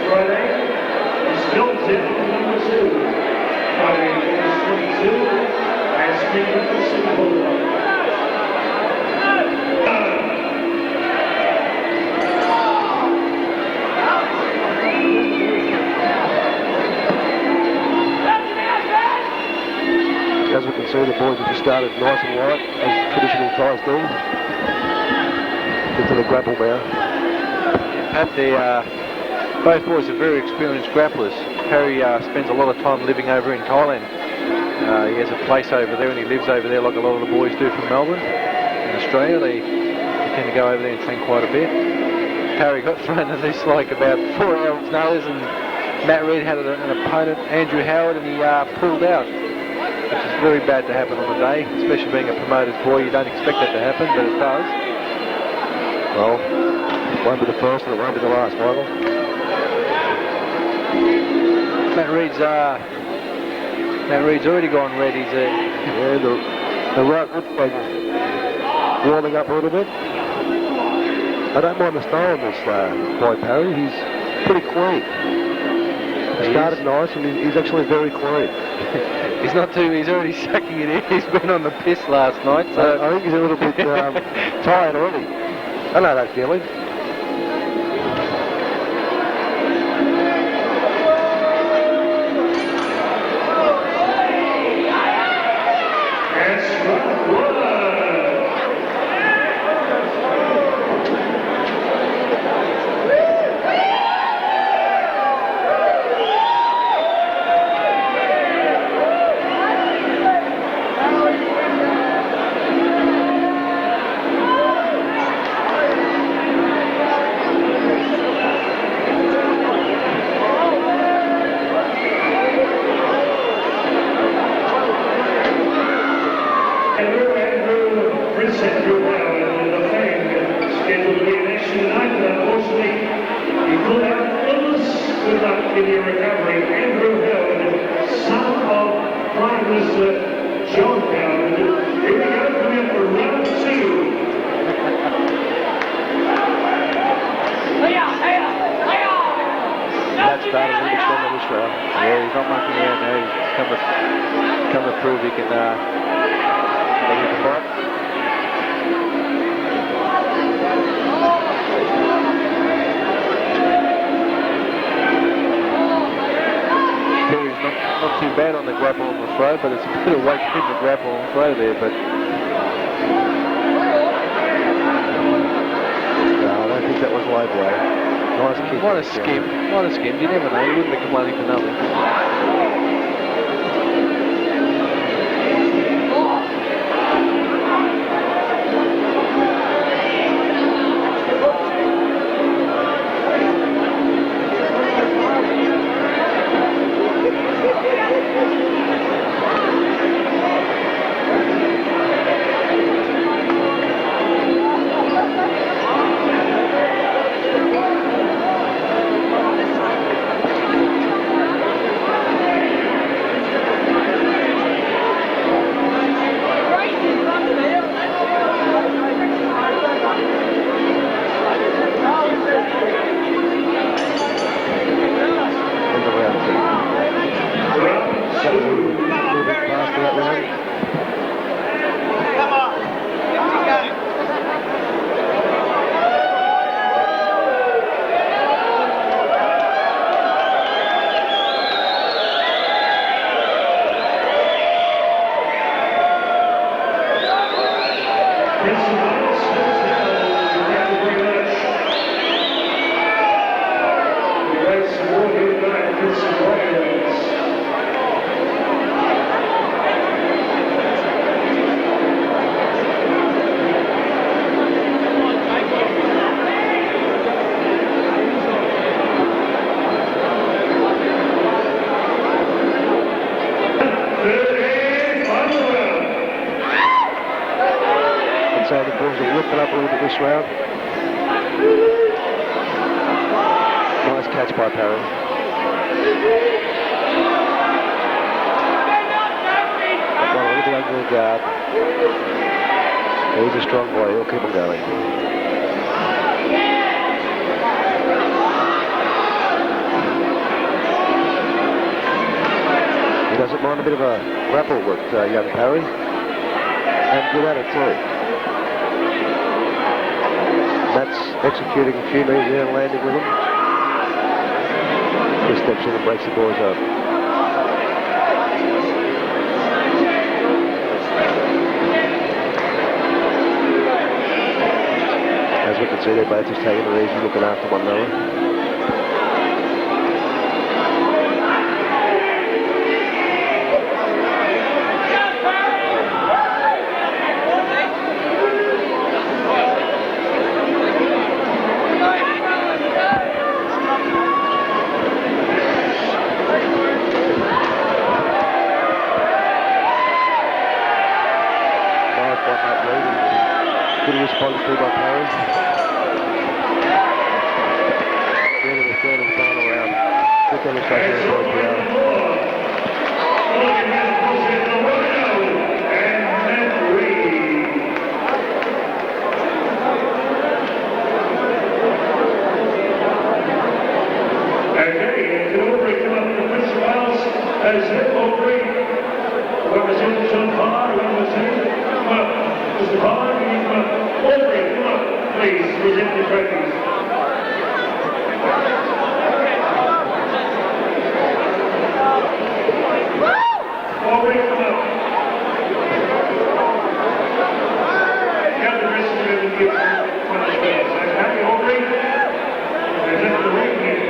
Friday. It's Milton number 2. Friday, August 22 and Springwood City Hall. As we can see, the boys have just started nice and light, as traditional Thais do. Get to the grapple now. Pat, both boys are very experienced grapplers. Parry spends a lot of time living over in Thailand. He has a place over there and he lives over there like a lot of the boys do from Melbourne. In Australia, they tend to go over there and train quite a bit. Parry got thrown to this like about 4 hours notice, and Matt Reid had an opponent, Andrew Howard, and he pulled out, which is very bad to happen on the day, especially being a promoter's boy. You don't expect that to happen, but it does. Well, it won't be the first and it won't be the last, Michael. Matt Reid's already gone red. He's yeah, the right foot warming up a little bit. I don't mind the style of this boy Parry. He's pretty clean. He started nice and he's actually very clean. He's not too. He's already sucking it in. He's been on the piss last night, so I think he's a little bit tired already. I know that feeling. but it's a bit of weight in the grapple and throw there, but... No, I don't think that was low blow. Nice kick. Might have skimmed. Might have skimmed. You never know. You wouldn't be complaining for nothing. Nice catch by Parry. Got a little bit under the guard. He's a strong boy, he'll keep him going. He doesn't mind a bit of a grapple with young Parry. And good at it too. Matt's executing a few knees there and landing with him. He steps in and breaks the boys up. As we can see, they're both just taking it easy, looking after one another. by Matt Reid. Good response to by Parry. Into the third and final round. Good demonstration of both rounds. As Aubrey, representing John Parr, representing, come up, Mr. Parr, come up. Aubrey, come up, please, present the trophies. Aubrey, come up. Now the rest of them will give punishments. Happy Aubrey? Present the ring here.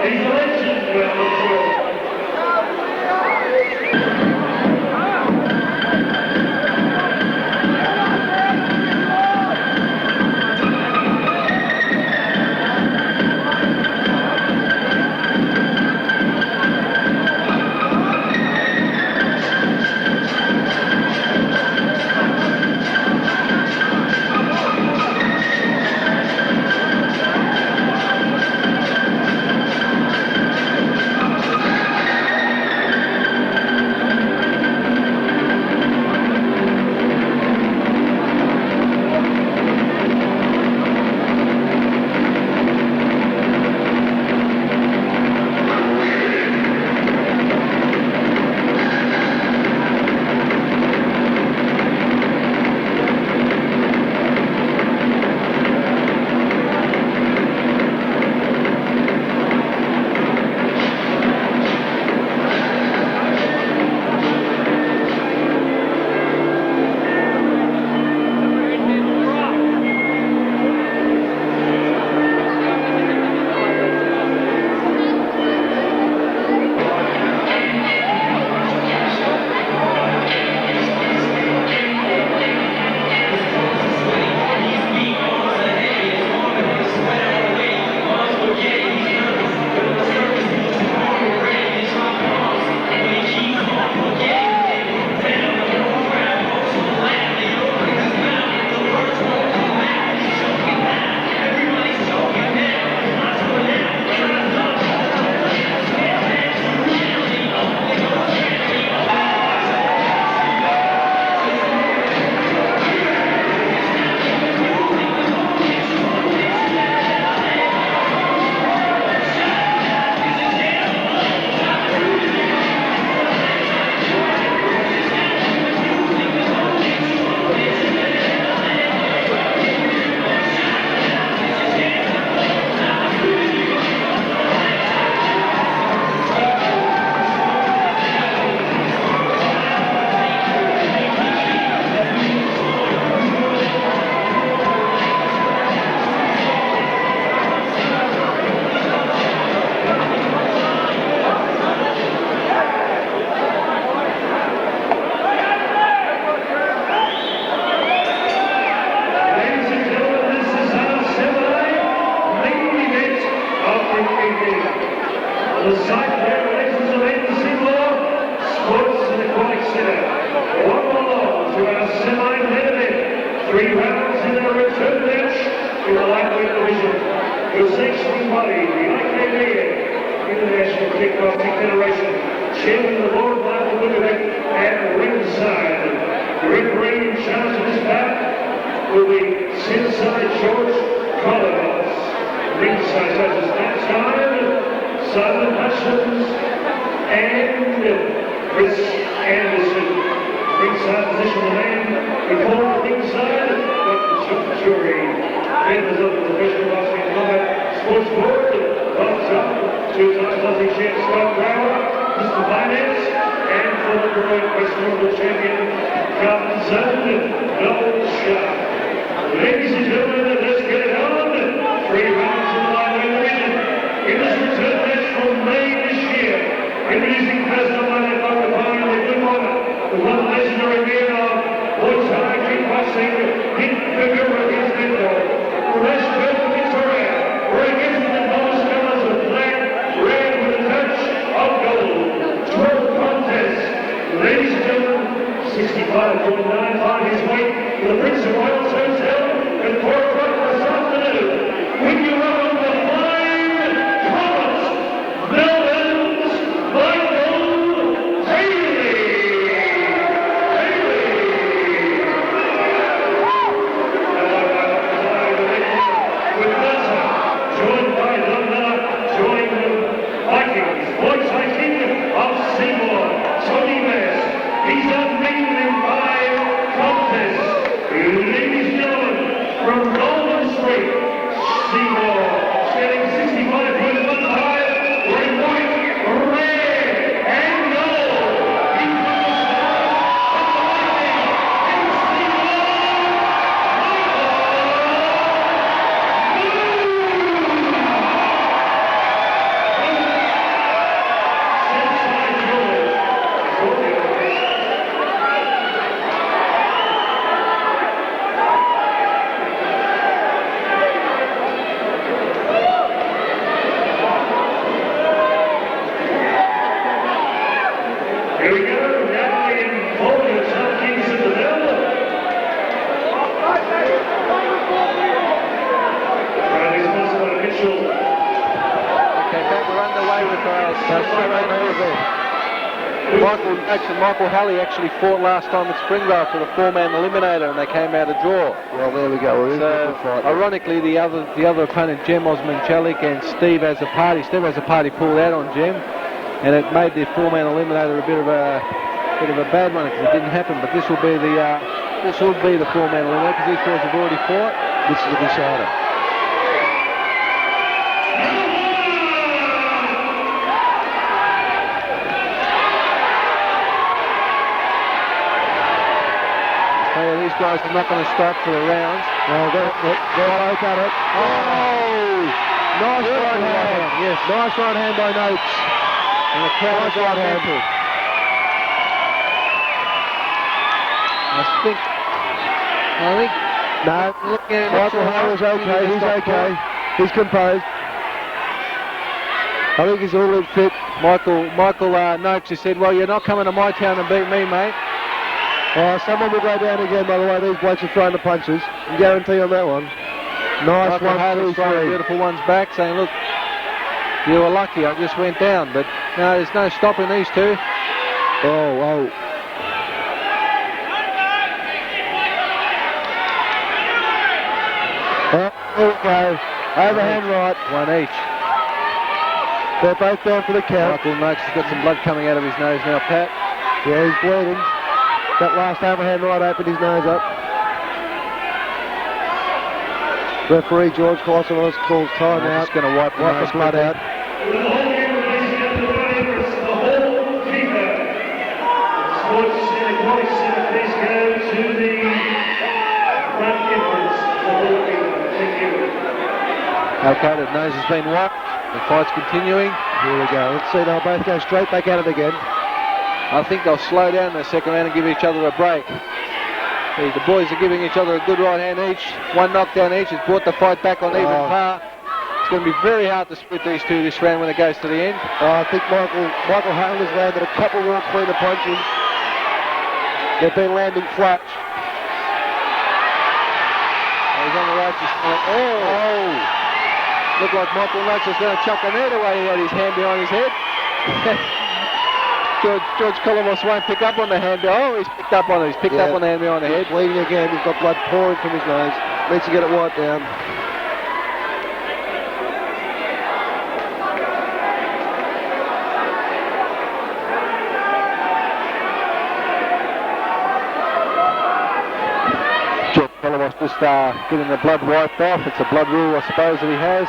He's a legend, well, I'm sure. The site there, ladies and gentlemen, Keilor, Sports and Aquatic Centre. One more to our semi-main event. 3 rounds in our return match in the lightweight division. Your sanctioning body, the IKBA, International Kickboxing Federation, Chairman of the Board, Michael Lukovic, at ringside. The referee in charge of this bout will be Sensei George Kontakos. Ringside judges outside. Simon Hutchins and Chris Anderson. Ringside position of the man before the ringside, Dr. Jury. Members of the Professional Boxing Combat Sports Board, Thomson, 2-time Aussie champ Scott Brower, Mr. Maniatis, and former Heroic West World Champion Tramsek, Noakes. Ladies and gentlemen, let's get it on. 3 rounds in the lightweight division. In this return match from May this year, introducing first up by the occupying the good moment, the one legendary man of Muay Thai kickboxing, Pinkett against Mentor. From Ashmore, Victoria, where he gets the bonus colors of black, red with a touch of gold. 12 contests. Ladies and gentlemen, 65.95 his weight to the Prince of Wales Hotel at 4 o'clock this afternoon. With you on the fine Thomas, Melbourne's Michael Keilor. With Thomson, joined by Lear, joined the Vikings, voice king of Seymour, Tony West. He's unbeaten by Kontakos. Ladies and gentlemen, from Golden Street, Seymour, standing 65.15, wearing white, red, and gold. He's the star of the Vikings, and Seymour, here we go, now in forward, top kings of the Melbourne. Riley's Muscle and Mitchell. Okay, Pat, we're underway with Michael Noakes and Michael Halley actually fought last time at Springvale for the 4-man eliminator, and they came out a draw. Well, there we go. We're in So, the fight. ironically, the other opponent, Jem Osman-Chalik and Steve Azapati pulled out on Jem, and it made the 4-man eliminator a bit of a bad one because it didn't happen. But this will be the 4-man eliminator because these boys have already fought. This is a decider. These guys are not going to stop for the rounds. Oh, got it. Oh! Nice right hand. Yes. Nice right hand by Noakes. And the crowd Nice right hand. I think. No, Michael Halley's okay. He's okay. He's composed. I think he's all in fit. Michael Noakes has said, well, you're not coming to my town and beat me, mate. Someone will go down again, by the way. These blokes are throwing the punches. I guarantee on that one. Nice Michael one, Halley's 2, 3. throwing beautiful ones back, saying, look, you were lucky, I just went down. But no, there's no stopping these two. Oh. Okay. Overhand right. One each. They're both down for the count. Michael Noakes has got some blood coming out of his nose now, Pat. Yeah, he's bleeding. That last overhand right opened his nose up. Referee George Kosovo's calls time out. Just going to wipe the blood out. The whole game, ladies and gentlemen, it's the whole keeper. Sports Center, Wallis Center, please go to the front entrance. The whole keeper. Thank you. Okay, the nose has been wiped. The fight's continuing. Here we go. Let's see, they'll both go straight back at it again. I think they'll slow down in the second round and give each other a break. The boys are giving each other a good right hand each. One knockdown each has brought the fight back on even par. It's going to be very hard to split these two this round when it goes to the end. I think Michael Halley's landed a couple more cleaner punches. They've been landing flat. He's on the ropes. Looked like Michael Noakes was going to chuck a net away. He had his hand behind his head. George Kolovos won't pick up on the hand. Oh, he's picked up on it. He's picked up on the hand behind the head. Bleeding again. He's got blood pouring from his nose. Needs to get it wiped down. George Kolovos just getting the blood wiped off. It's a blood rule, I suppose, that he has.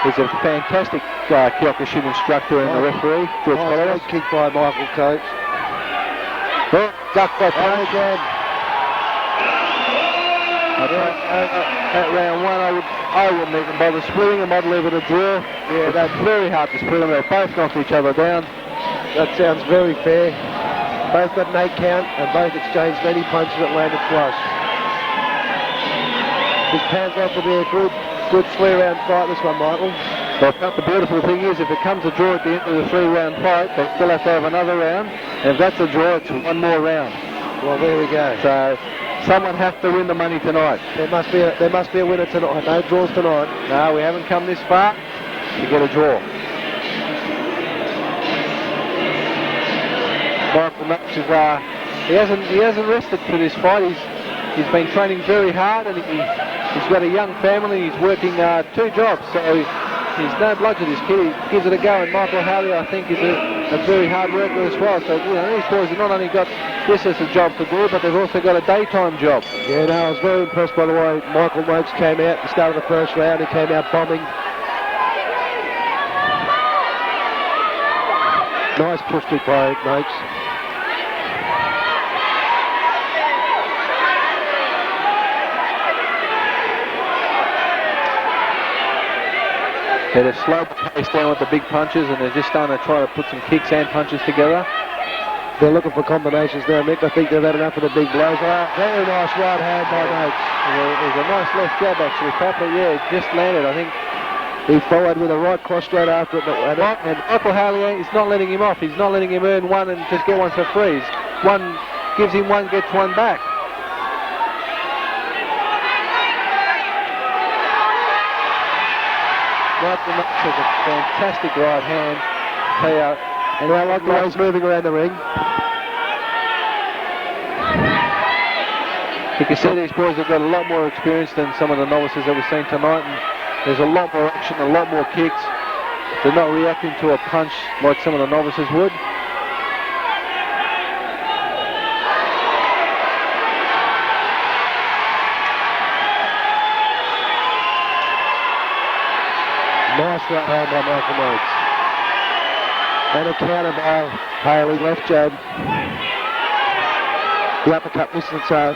He's a fantastic Kyokushin instructor and the referee, George Kolovos. Nice kick by Michael Coates. Ducked by Parry. Again. At round one, I wouldn't even bother splitting them. I'd leave it a draw. Yeah, that's very hard to split them. They both knocked each other down. That sounds very fair. Both got an 8 count and both exchanged many punches that landed flush. This pans out to be a good 3-round fight, this one, Michael. Well, the beautiful thing is, if it comes a draw at the end of the 3-round fight, they still have to have another round. And if that's a draw, it's one more round. Well, there we go. So someone has to win the money tonight. There must be a winner tonight. No draws tonight. No, we haven't come this far to get a draw. Michael Noakes is, he hasn't rested for this fight. He's been training very hard, and he's got a young family. He's working 2 jobs, so he's no bludger, this kid. He gives it a go, and Michael Halley, I think, is a very hard worker as well. So, you know, these boys have not only got this as a job to do, but they've also got a daytime job. Yeah, no, I was very impressed by the way Michael Noakes came out at the start of the first round. He came out bombing. Nice push kick by Noakes. They've slowed the pace down with the big punches, and they're just starting to try to put some kicks and punches together. They're looking for combinations now, Mick. I think they've had enough of the big blows. Very nice right hand by Noakes. It was a nice left jab, actually, Papa. Yeah, it just landed, I think. He followed with a right cross straight after it. And Michael Halley is not letting him off. He's not letting him earn one and just get one for free. One gives him one, gets one back. Michael Noakes has a fantastic right hand. And I like the way he's moving around the ring. You can see these boys have got a lot more experience than some of the novices that we've seen tonight. And there's a lot more action, a lot more kicks. They're not reacting to a punch like some of the novices would. Nice right hand by Michael Noakes. And a counter by Parry, left jab. The uppercut misses it so.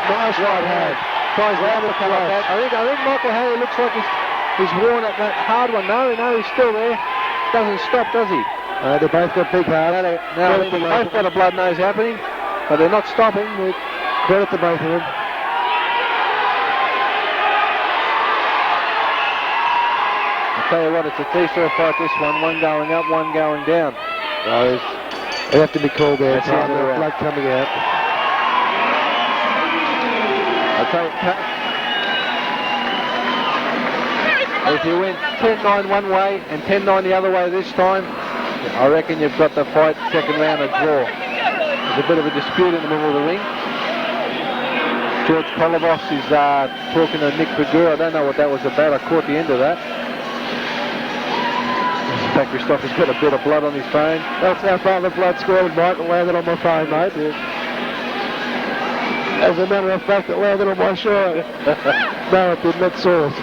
Nice right hand. Tries the uppercut like that. I think Michael Halley looks like he's worn at that hard one. No, he's still there. Doesn't stop, does he? They both got big hearts. No, they've both got a blood nose happening, but they're not stopping. Credit to both of them. Tell you what, it's a T-star fight, this one. One going up, one going down. They have to be called there. That's the other way around. Blood coming out. I'll tell you, Pat, if you went 10-9 one way and 10-9 the other way this time, I reckon you've got the fight second round a draw. There's a bit of a dispute in the middle of the ring. George Kolovos is talking to Nick Bagur. I don't know what that was about. I caught the end of that. Christopher's got a bit of blood on his phone. That's how far the blood squirted, Michael. Landed on my phone, mate. Yeah. As a matter of fact, it landed on my shirt. No, it didn't. That's sauce.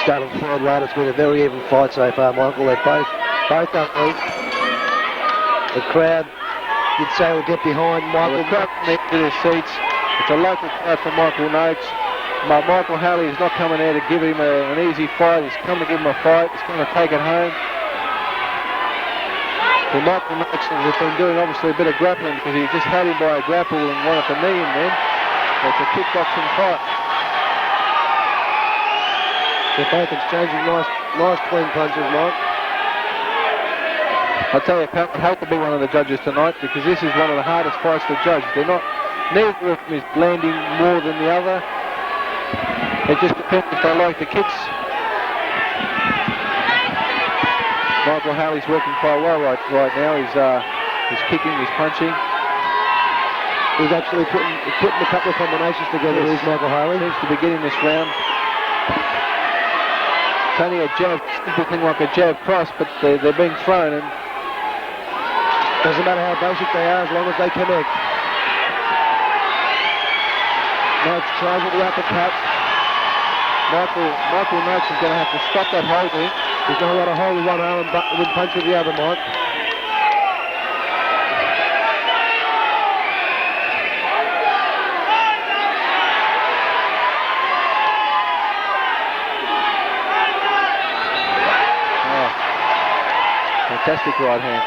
Starting third round, it's been a very even fight so far, Michael. They've both done weak. The crowd, you'd say, will get behind Michael. The crowd to their seats. It's a local crowd for Michael Noakes. Michael Halley is not coming there to give him an easy fight. He's come to give him a fight. He's going to take it home. So Michael Noakes has been doing obviously a bit of grappling because he just had him by a grapple and wanted to knee him then. So it's a kickboxing fight. They're both exchanging nice clean punches, Mike. I tell you, Pat, I'd hate to be one of the judges tonight because this is one of the hardest fights to judge. Neither of them is landing more than the other. It just depends if they like the kicks. Michael Halley's working quite well right now. He's kicking, he's punching. He's actually putting a couple of combinations together. Yes. He's Michael Halley. Seems to be getting this round. It's only a jab, simple thing like a jab cross, but they're being thrown, and doesn't matter how basic they are as long as they connect. Noakes tries with the uppercut. Michael Noakes is going to have to stop that holding. He's going to let a hold with one arm and punch with the other, Mike. fantastic right hand.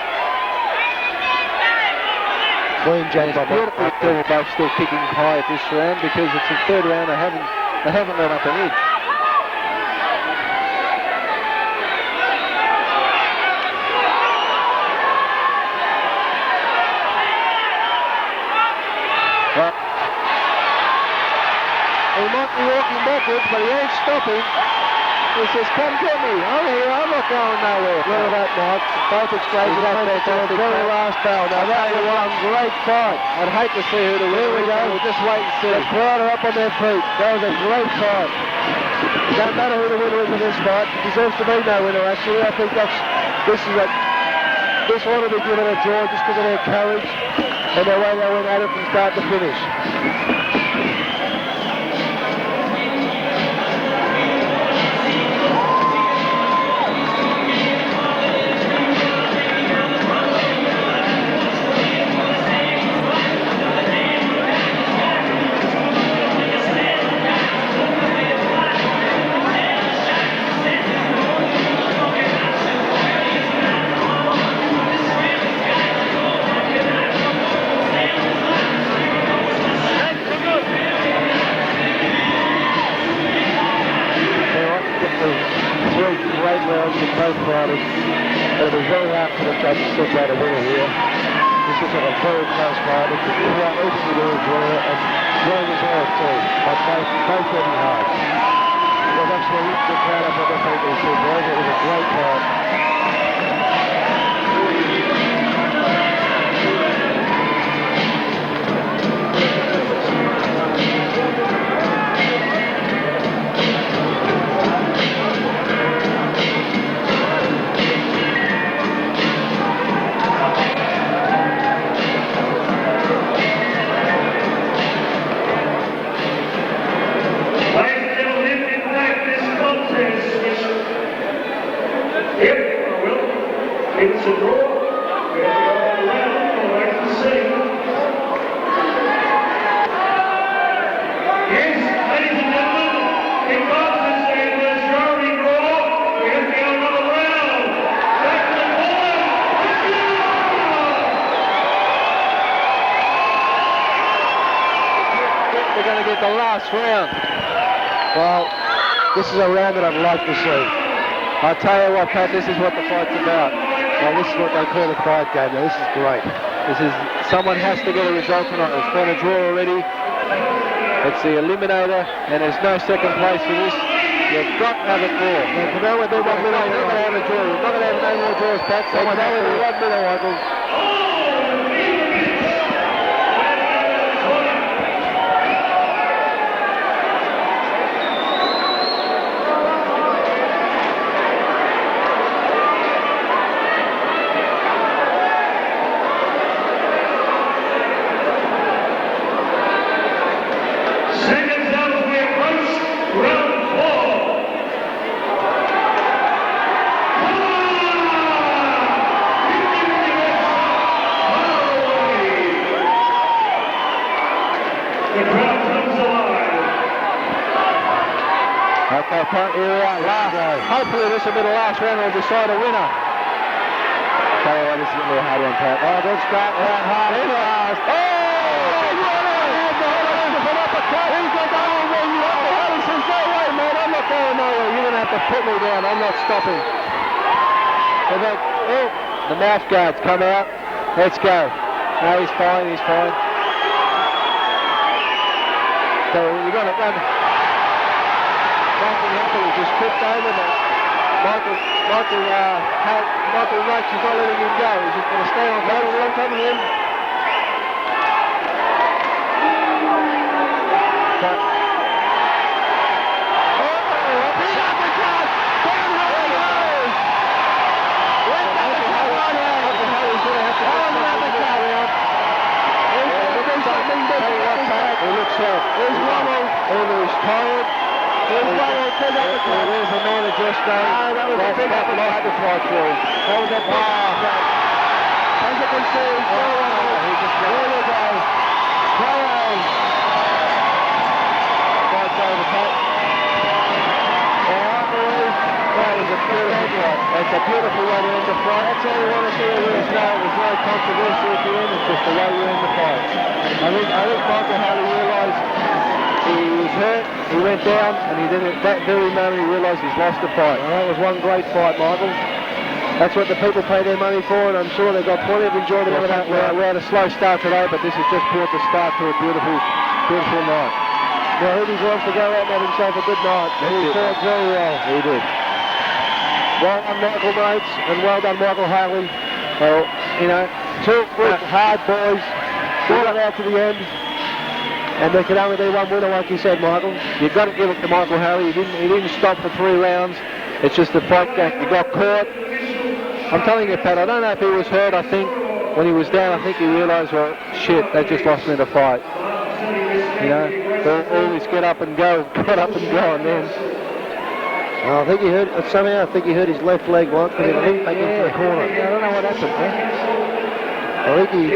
Clean jump It's up. beautiful to see both still kicking high at this round because it's the third round. They haven't gone up an edge. Well, he might be walking backwards, but he ain't stopping. He says, come get me. I'm here. I'm not going nowhere. Look at that, Mike. Both exchanging the very last bell. Now, that was one great fight. I'd hate to see who to win. Here we go. We'll just wait and see. The crowd are up on their feet. That was a great fight. Don't matter who the winner is of this fight. It deserves to be no winner, actually. I think this ought to be given a draw just because of their courage and their way they went at it from start to finish. Both fighters. It'll be very hard for the judge to set out a winner here. This is a very close fight. It's easy to enjoy it and well deserved too. But both heavy hard. They've actually lifted the crowd up on their feet and said, boys, it was a great fight. It's a draw. We're all around. We'll wait to see. Yes, ladies and gentlemen, Kickboxing is the majority draw. We're going to go another round. Back to the corner. We're going to get the last round. Well, this is a round that I'd like to see. I'll tell you what, Pat, this is what the fight's about. Well, this is what they call a fight game. Now, this is great. Someone has to get a result tonight. It's been a draw already. It's the eliminator, and there's no second place for this. You've got to have a draw. Now, we're not going to have a draw. We're not going to have no more draws, Pat. Someone has to have 1 minute, Michael. Hopefully this will be the last round and we'll decide a winner. Tell you what, this is going to be a hard one, Pat. Oh, good start. Hard. He's last. Oh! He says, no way, mate. I'm not going nowhere. You're going to have to put me down. I'm not stopping. The mouth guards come out. Let's go. No, he's fine. He's fine. So you've got to run. Nothing happened. He just tripped over that. Michael Noakes is not letting him go. He's just going to stay on top of him. There's Wobble. Either he's tired. There's Wobble. There's the man that just that was a big uppercut to fight for him. That was a big uppercut. As you can see, there you go. KO. Fight's over, Pat. That was a beautiful fight. It's a beautiful way to end the fight. That's all we want to see. There was no controversy at the end. It's just the way we end the fight. I think Michael Haley realised he was hurt. He went down, and he did it that very moment. He realised he's lost the fight. Well, that was one great fight, Michael. That's what the people pay their money for, and I'm sure they've got plenty of enjoyment out of that. We had a slow start today, but this has just brought the start to a beautiful, beautiful night. Now, Rubin wants to go out and have himself a good night. He fought very well. He did. Well done, Michael, mates, and well done, Michael Haley. Well, you know, Two good, hard boys. Fought it out to the end. And there could only be one winner, like you said, Michael. You've got to give it to Michael Haley. He didn't stop for 3 rounds. It's just the fact that he got caught. I'm telling you, Pat, I don't know if he was hurt. I think when he was down, I think he realised, well, shit, they just lost me the fight. You know, they'll always get up and go, and then... I think he hurt, somehow I think he hurt his left leg once, but he went back into the corner. Yeah, I don't know what happened, man. I think he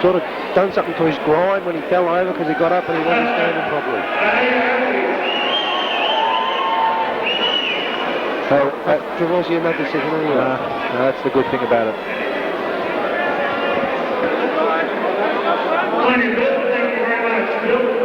sort of done something to his groin when he fell over because he got up and he wasn't standing properly. So, Travolsi in that decision anyway. no, that's the good thing about it. Thank you very much, Bill.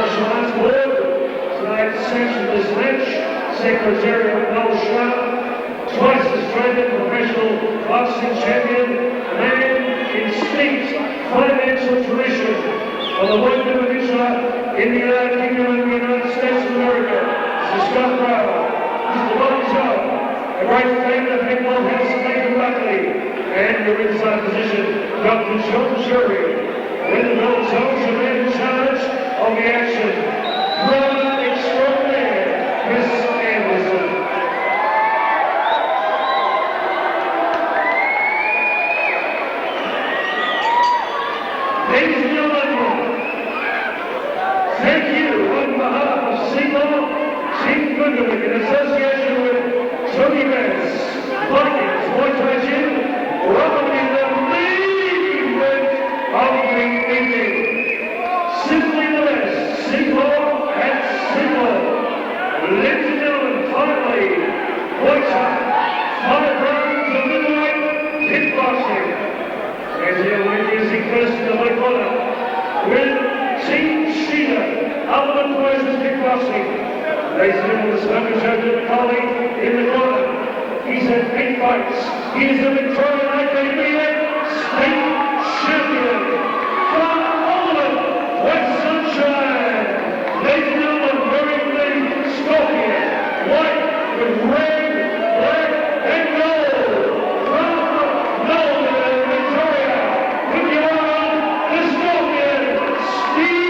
Martial Arts Board, tonight sanctioned this match, Secretary of Noel Sharp, twice Australian professional boxing champion, a man in steeped financial tradition of the white peninsula in the United Kingdom and the United States of America, Mr. Scott Brown, Mr. Bob Joe, a great fan of Pinkett House and Nathan Buckley, and your inside position, Dr. John Sherry. When the bell tolls, the man in charge of the action, drama extraordinaire, Miss Anderson. Ladies and gentlemen, thank you on behalf of Seymour, Chief Goodwin, in association with Tony Bass, Vikings, Muay Thai Gym, welcoming the main event of the evening. Simply the best, Seymour at Seymour. Ladies and gentlemen, finally, Muay Thai, 5 rounds of middleweight kickboxing. As you are introducing first in the white corner, with Team Sheila, Ultimate Poison's Kickboxing. Ladies and gentlemen, the smoker judge of Macaulay in the corner. He's had 8 fights. He is a Victorian IKB state champion. From Ultimate West Sunshine. Ladies and gentlemen, wearing the scorpion, white with red, black, and gold. From Melbourne, Victoria, with your own, the scorpion, Steve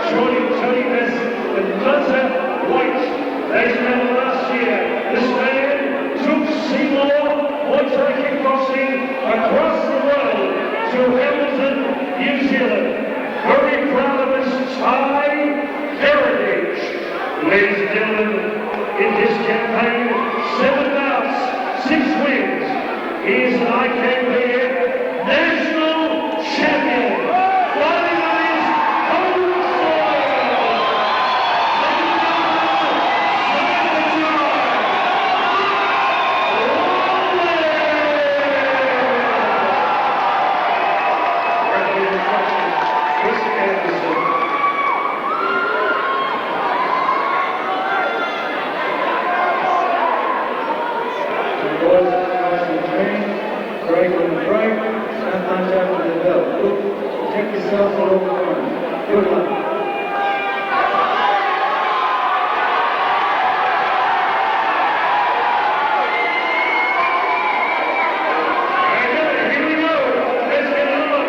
joining Tony Bass and Nutter White. Ladies and gentlemen, last year, this man took Seymour Muay Thai Kickboxing across the world to Hamilton, New Zealand. Very proud of his Thai heritage. Ladies and gentlemen, in his campaign, 7 bouts, 6 wins. He is an IKB national champion. Fighting on his home soil. Chris Anderson. Break on the break, sometimes after the bell. Look, check yourself all over the room. Good luck. Here we go. Let's get it on.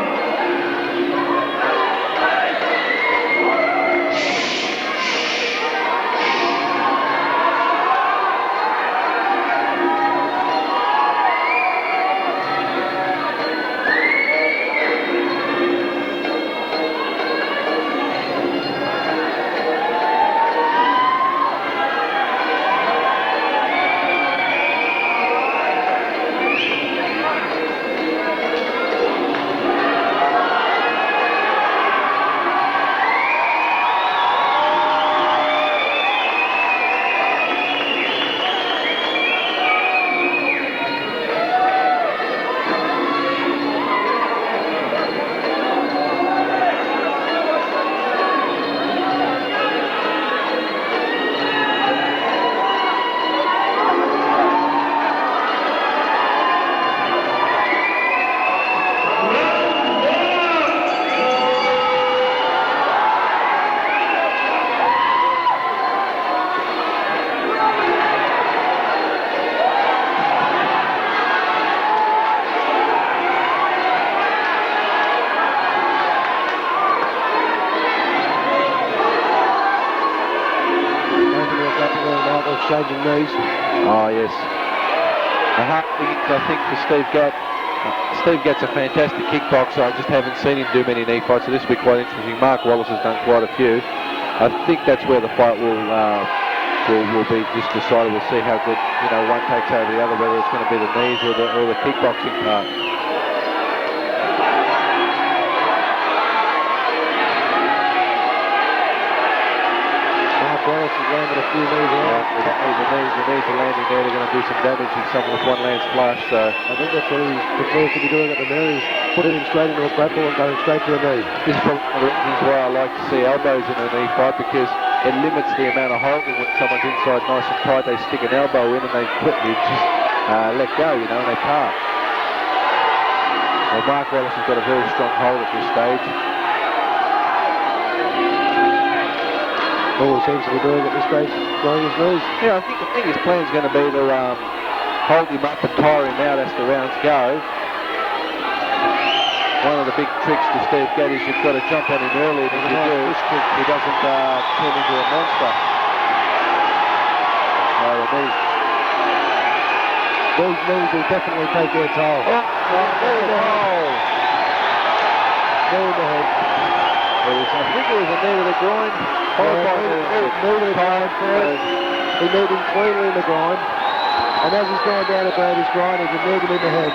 Changing knees. Oh, yes. The hard thing is, I think, for Steve Gatt. Steve Gatt's a fantastic kickboxer. I just haven't seen him do many knee fights, so this will be quite interesting. Mark Wallis has done quite a few. I think that's where the fight will be just decided. We'll see how good, one takes over the other, whether it's going to be the knees or the kickboxing part. Wallis has landed a few knees around. The knees are landing there. They're going to do some damage if someone with one lands flush. So I think that's what he prefers to be doing at the knee, is putting him straight into a grapple and going straight to the knee. this is probably one of the reasons why I like to see elbows in a knee fight, because it limits the amount of holding. When someone's inside nice and tight, they stick an elbow in and they quickly just let go, you know, and they part. Well, Mark Wallis has got a very strong hold at this stage. All he seems to be doing at this stage, throwing his knees. Yeah, I think his plan is going to be to hold him up and tire him out as the rounds go. One of the big tricks to Steve Gatt is you've got to jump on him early, and if you do, he doesn't turn into a monster. These knees will definitely take their toll. Knee in the hole. Knee in the head. I think it was a knee to the groin. Knee to the groin first. He kneed him cleanly in the groin. And as he's going down to grab his groin, he can kneed him in the head.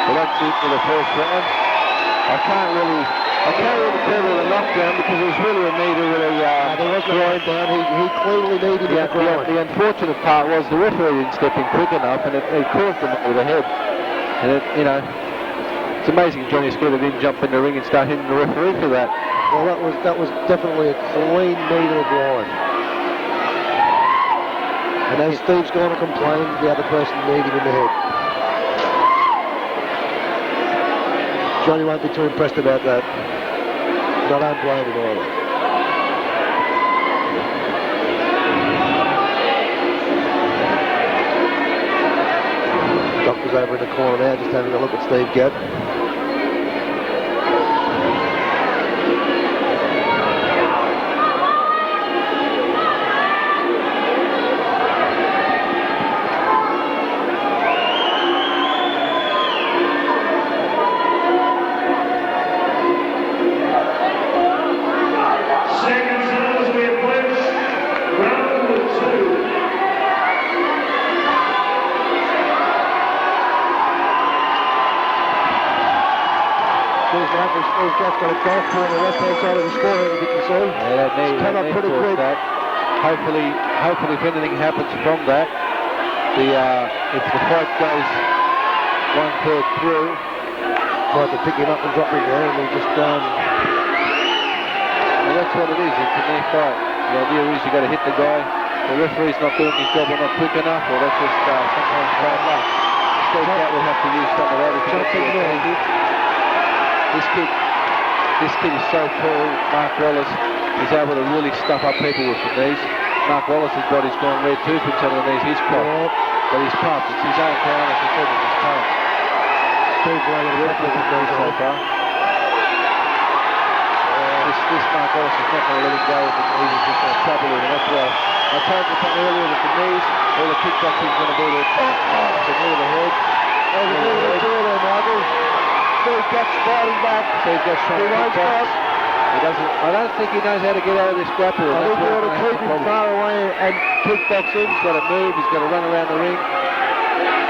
Well, that's it for the first round. I can't really call it a knockdown because it was really a knee to really there wasn't a knockdown. He cleanly kneed him in the groin. The unfortunate part was the referee didn't step in quick enough, and it caused him over the head. And it, you know, it's amazing Johnny Scooter didn't jump in the ring and start hitting the referee for that. Well, that was definitely a clean knee to the groin. And as Steve's going to complain, the other person kneed him in the head. Johnny won't be too impressed about that. But I don't blame him either. Doctor's over in the corner now, just having a look at Steve Gatt. Steve Gatt's got a golf ball on the left-hand side of the score, as you can see. Yeah, that knee, come up pretty quick. That. Hopefully, if anything happens from that, if the fight goes 1/3 through, tried to pick him up and drop him there, and he just well, that's what it is. It's a knee fight. The idea is you got to hit the guy. The referee's not doing his job or not quick enough, or that's just sometimes bad luck. Steve Gatt will have to use some of that if he gets it. This kid is so tall. Mark Wallis is able to really stuff up people with the knees. Mark Wallace's body's gone red too from some of the knees he's caught. But he's pumped. It's his own power, as I said, in his pumped. Steve's running a record with these so far. This Mark Wallis is not going to let him go with the knees. He's just going to trouble him. And that's why I told you earlier that the knees, all the kickboxing is going to be the knee of the head. There's a little bit there, Michael. Steve Gatt's fighting back. Steve Gatt's trying to kickbox. He doesn't. I don't think he knows how to get out of this grapple. I think he ought to keep him far away and kickbox him. He's got to move. He's got to run around the ring.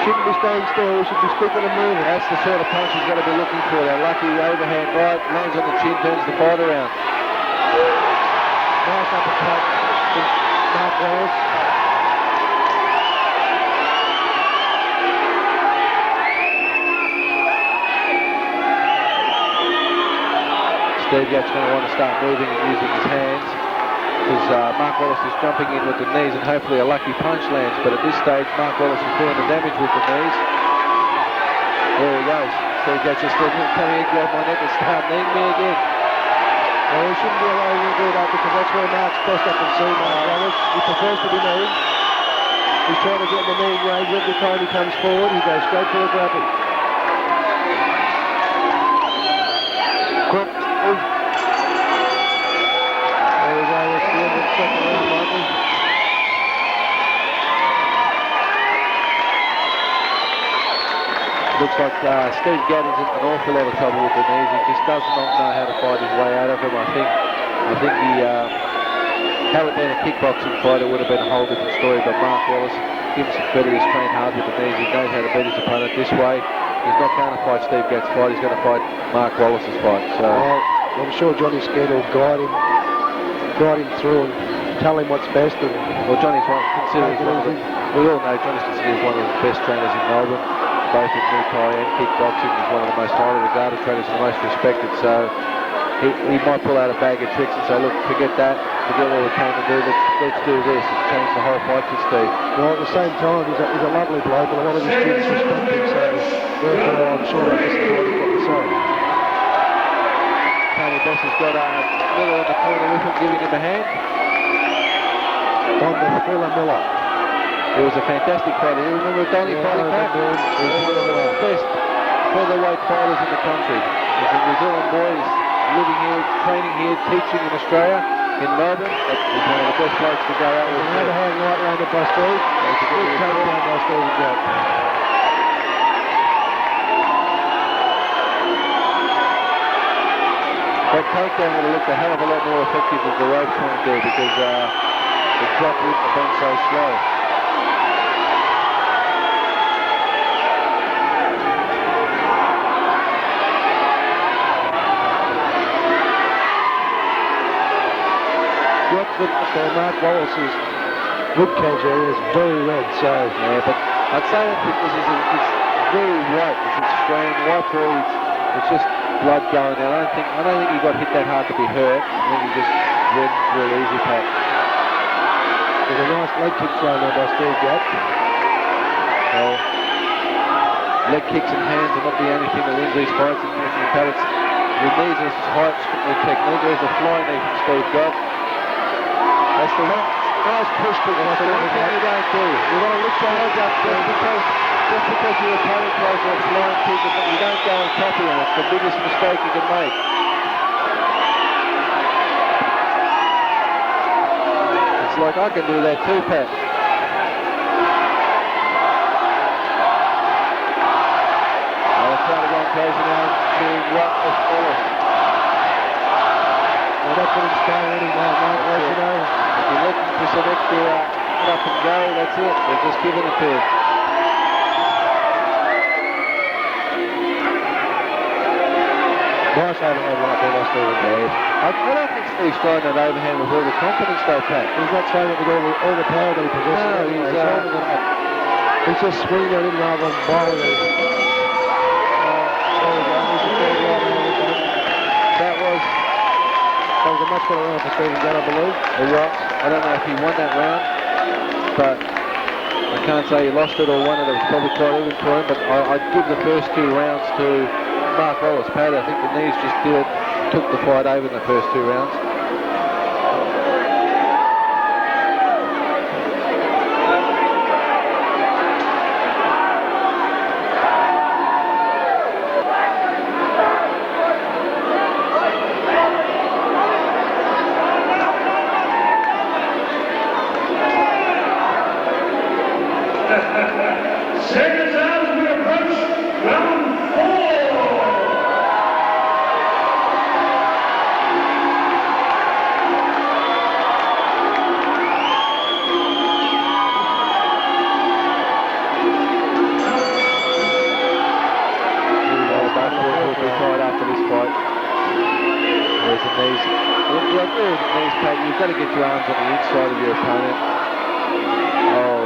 Shouldn't be staying still. He should be sticking and moving. That's the sort of punch he's got to be looking for. That lucky overhand right, lands on the chin, turns the fight around. Nice uppercut from Mark Wallis. Steve Gatt's going to want to start moving and using his hands, because Mark Wallis is jumping in with the knees and hopefully a lucky punch lands. But at this stage, Mark Wallis is doing the damage with the knees. There he goes. Steve Gatt just said, come here, grab my neck and start kneeing me again. Well, he shouldn't be allowing him to do that, because that's where Mark's best I can see Mark Wallis. He prefers to be kneeing. He's trying to get in the kneeing range. Every time he comes forward, he goes straight for a grapple. Quick. There we go, that's the end of the second round, Michael. Steve Gatt is in an awful lot of trouble with the knees. He just does not know how to fight his way out of them. I think had it been a kickboxing fight, it would have been a whole different story. But Mark Wallis, give him some credit, he's trained hard with the knees. He knows how to beat his opponent this way. He's not going to fight Steve Gatt's fight. He's going to fight Mark Wallis's fight. So I'm sure Johnny Scared will guide him through and tell him what's best. And well, Johnny's considered we all know Johnny's considered one of the best trainers in Melbourne, both in Muay Thai and kickboxing. He's one of the most highly regarded trainers and the most respected. So he might pull out a bag of tricks and say, look, forget that, forget what we came to do, let's do this and change the whole fight for Steve. Well, at the same time, he's a lovely bloke and a lot of his students respect him, so therefore I'm sure that this is what he's got to say. Tony Bess has got Miller in the corner with him, giving him a hand. On the Thriller Miller. It was a fantastic fight. You remember Donny fighting back? He was one of the best featherweight fighters in the country. He's a New Zealand boy. He's living here, training here, teaching in Australia, in Melbourne. He's one of the best blokes to go out with. Another hang right round the by Steve. It's a good takedown by Steve Gatt. That takedown would have looked a hell of a lot more effective than the rope point there because the drop wouldn't have been so slow. Mark Wallace's ribcage area is very red, so yeah, but I'd say that because it's very white, it's extreme white for it's just blood going there. I don't think he got hit that hard to be hurt. I think he just went real easy, Pat. There's a nice leg kick thrown there by Steve Gatt. Well, leg kicks and hands are not the only thing that wins these fights. Unfortunately, Pat, the knees are height, strictly technique. There's a flying knee from Steve Gatt. That's the nice push kick. That's the one thing you don't do. You want to lift your legs up just because your opponent throws a flying kick, but you don't go and copy him. It's the biggest mistake you can make. It's like I can do that too, Pat. The crowd are going crazy now, cheering what is forward. Well, that's what he's starting now, Mike, as you know. If you're looking for some extra up and go, that's it. They're just giving it to him. Nice overhand right there by Steve Gatt. I don't think Steve's throwing that overhand with all the confidence though, Pat. He's not throwing it with all the power that he possesses. No, he's holding it up. He's just swinging it in rather than bowling it. That was a much better round for Stephen Gatt, I believe. It was. I don't know if he won that round, but I can't say he lost it or won it. It was probably quite even for him, but I'd give the first two rounds to Mark Wallis. Pat, I think the knees just took the fight over in the first two rounds. Seconds out as we approach round 4. After this fight, there's the knees. You've got to get your arms on the inside of your opponent. Oh.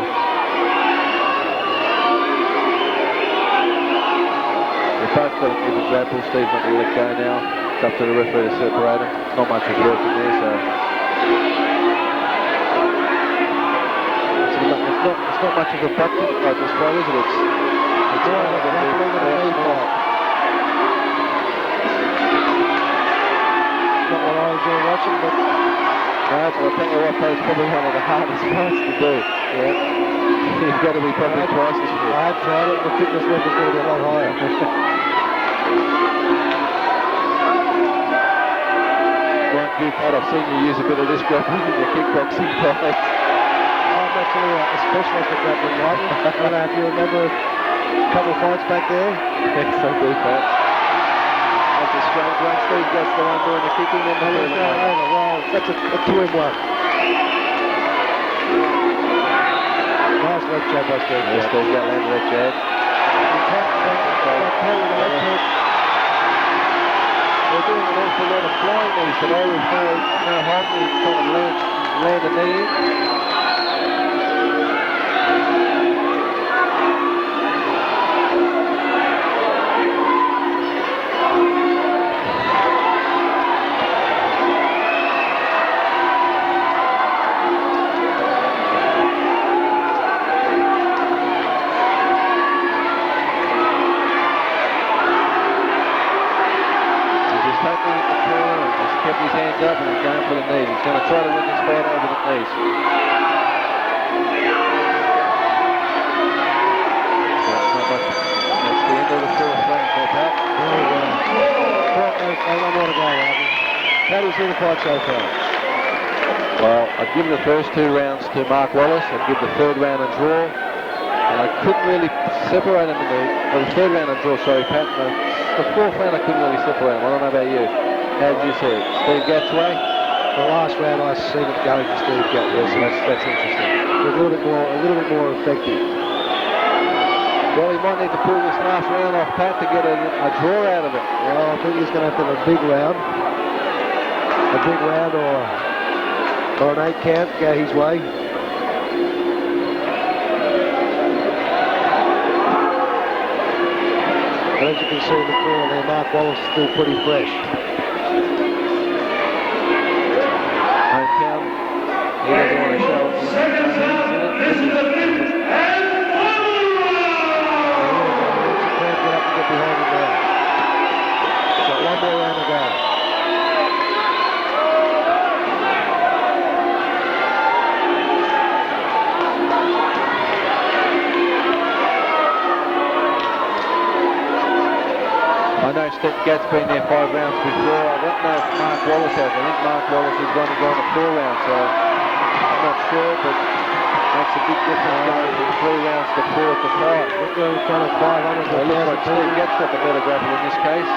They've both got an even grapple. Steve's not going to let go now. It's up to the referee to separate them. Not much is working there, so it's not much of a boxing fight this fight, is it? It's more of a grappling and a knee fight. Not what I enjoy watching, but no, but I tell you what, that's probably one of the hardest fights to do. Yeah. You've got to be probably twice as fit. I have tried it, the fitness level's going to be a lot higher. Like you, Pat, I've seen you use a bit of this grappling in your kickboxing fights. I'm actually a specialist at grappling, Michael. I don't know if you remember Couple of fights back there. Yes, I do, Pat. That's a strange one. Steve Gatt's the one doing the kicking, then the Over. Well, that's a 2-in-1. Nice leg jab by Steve Yes, Gatt. Steve Gatt landed that jab. They're doing an awful lot of flying knees today with no Hockney trying to land a knee in. Kept his hands up and he's going for the knees. He's going to try to win this fight over the knees. That's the end of the fourth round for Pat. One more to go, Robin. How do you see the fight so far? Well, I'd give the first 2 rounds to Mark Wallis. I'd give the 3rd round a draw. And I couldn't really separate them in the 3rd round a draw, sorry, Pat. The 4th round I couldn't really separate them. I don't know about you. How did you see it? Steve Gatt's way? The last round I seen it going to Steve Gatt. Yes, that's interesting. A little bit more effective. Well, he might need to pull this last round off, Pat, to get a draw out of it. Well, I think he's going to have to have a big round. A big round or an 8 count go his way. But as you can see in the corner there, Mark Wallis is still pretty fresh. Hometown. He doesn't want to show it. Seconds out. This is the 5th and final round. Can't get up and get behind him now. Got 1 more round to go. I know Steve Gatt's been there 5 rounds before. I don't know if Mark Wallis has. I think Mark Wallis has gone to 4 rounds, so I'm not sure, but makes a big difference going from 3 rounds to 4 to 5. Look at kind of 500. It looks like Steve Gatt's got the better grapple in this case.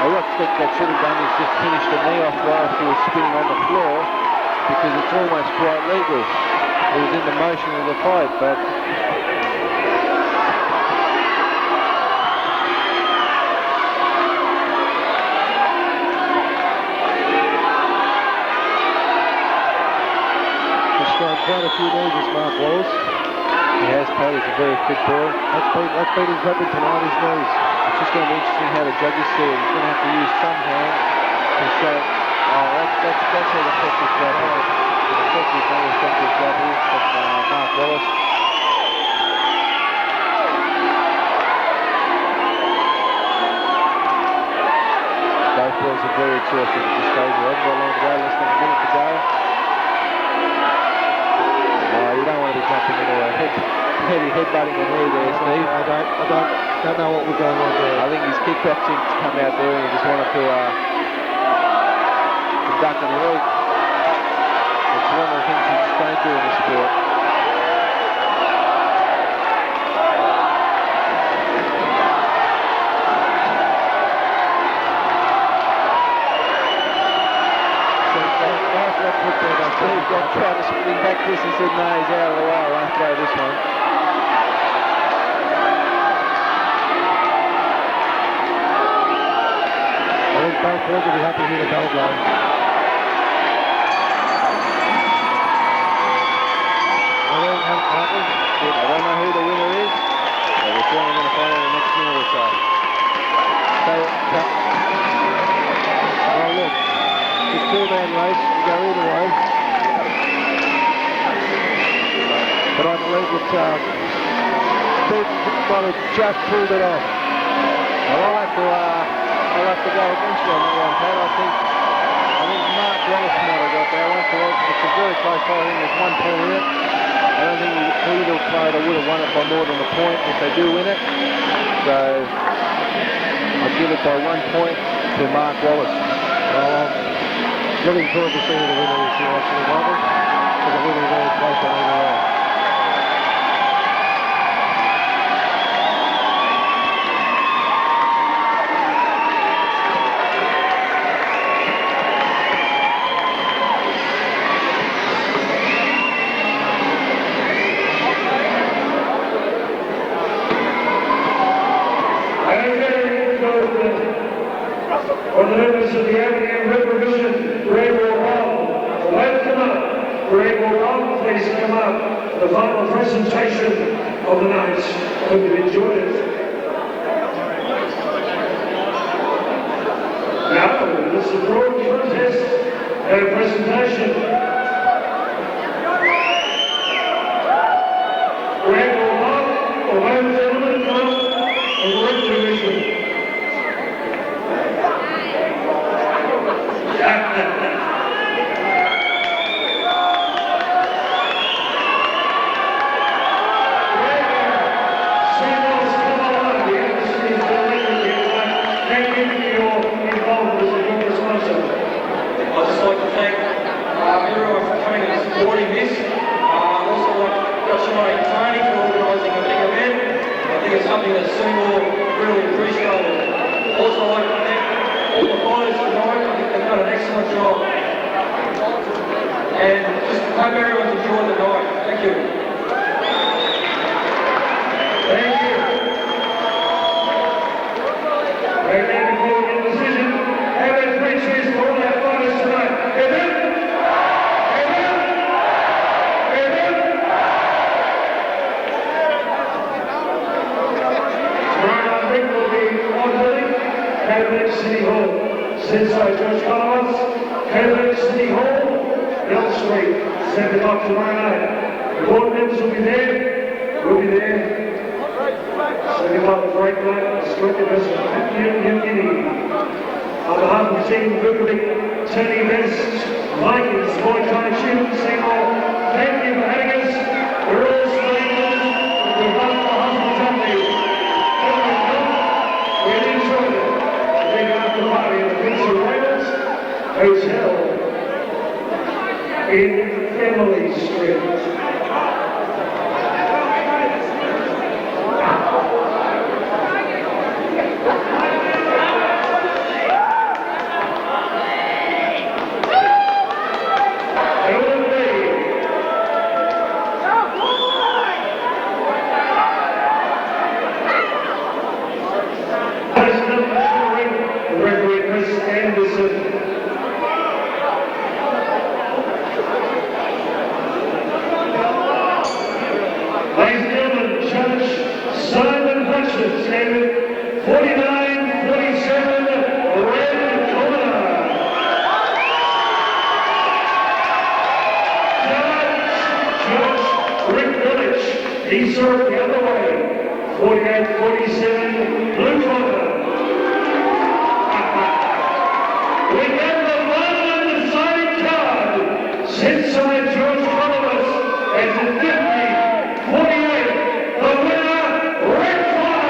What Steve Gatt should have done is just finished the knee off while he was spinning on the floor, because it's almost quite legal. He was in the motion of the fight, but he's thrown quite a few knees, this Mark Wallis. he has paid. He's a very fit boy. That's been his weapon tonight, his knees. It's just going to be interesting how the judges see it. He's going to have to use some hand to show. That's an effective grapple. An effective, very effective grapple from Mark Wallis. Both boys are very exhausted at this stage. We haven't got long to go, less than a minute to go. You don't want to be jumping into a headbutting a knee there, Steve. I don't know what we're going on there. I think his kickboxing come out there and he just wanted to duck and lead. It's one of the things you just don't do in the sport. Steve Gatt tried to spin back this and said, no, he's out of the way, I won't throw this one. I think both boys will be happy to hear the bell blow. I don't know who the winner is, but we're certainly going to find out in the next minute or so. Oh look, it's a 2-man race, you go either way. But I believe that Steve might have just pulled it off. Well, I'll have to go against you on that one, Pat. I think Mark Wallis might have got that one. So it's a very close fight. I think there's 1 point in it. I don't think either fighter would have won it by more than a point if they do win it. So I'd give it by 1 point to Mark Wallis. Well, I'm looking forward to seeing the winner this year, actually, Michael, because it will be very close on either way. For the members of the Avenue Revolution, Reid will come. Wait, come up. Reid will come. Please come up. The final presentation of the night. Hope you enjoyed it. Now, this is a broad contest and a presentation. Reid will come. Away with gentlemen, come of the Red Division. Something that Seymour really appreciated. Also, I'd like to thank all the fighters tonight. I think they've done an excellent job. And just hope everyone's enjoyed the night. Thank you. Thank you. Right now, before we get a decision, have a three cheers for all our fighters tonight. Amen. Kennealy City Hall, Sensei George Kontakos, Kennealy City Hall, Bell Street, 7 o'clock tomorrow night. The board members will be there, we'll be there. 7 o'clock, a great night, Australia versus New Guinea. On behalf of the team, Rubin, Tony Best, Vikings, Boy Time Shooting, Seymour, thank you for having us. We're all strangers, we've done the hospitality. We enjoyed it. After party at the Windsor Rails Hotel in Kennealy Street. He served the other way, 48-47, blue corner. We get the final and deciding card, Sensei George Kontakos, and the 50-48, the winner, red corner.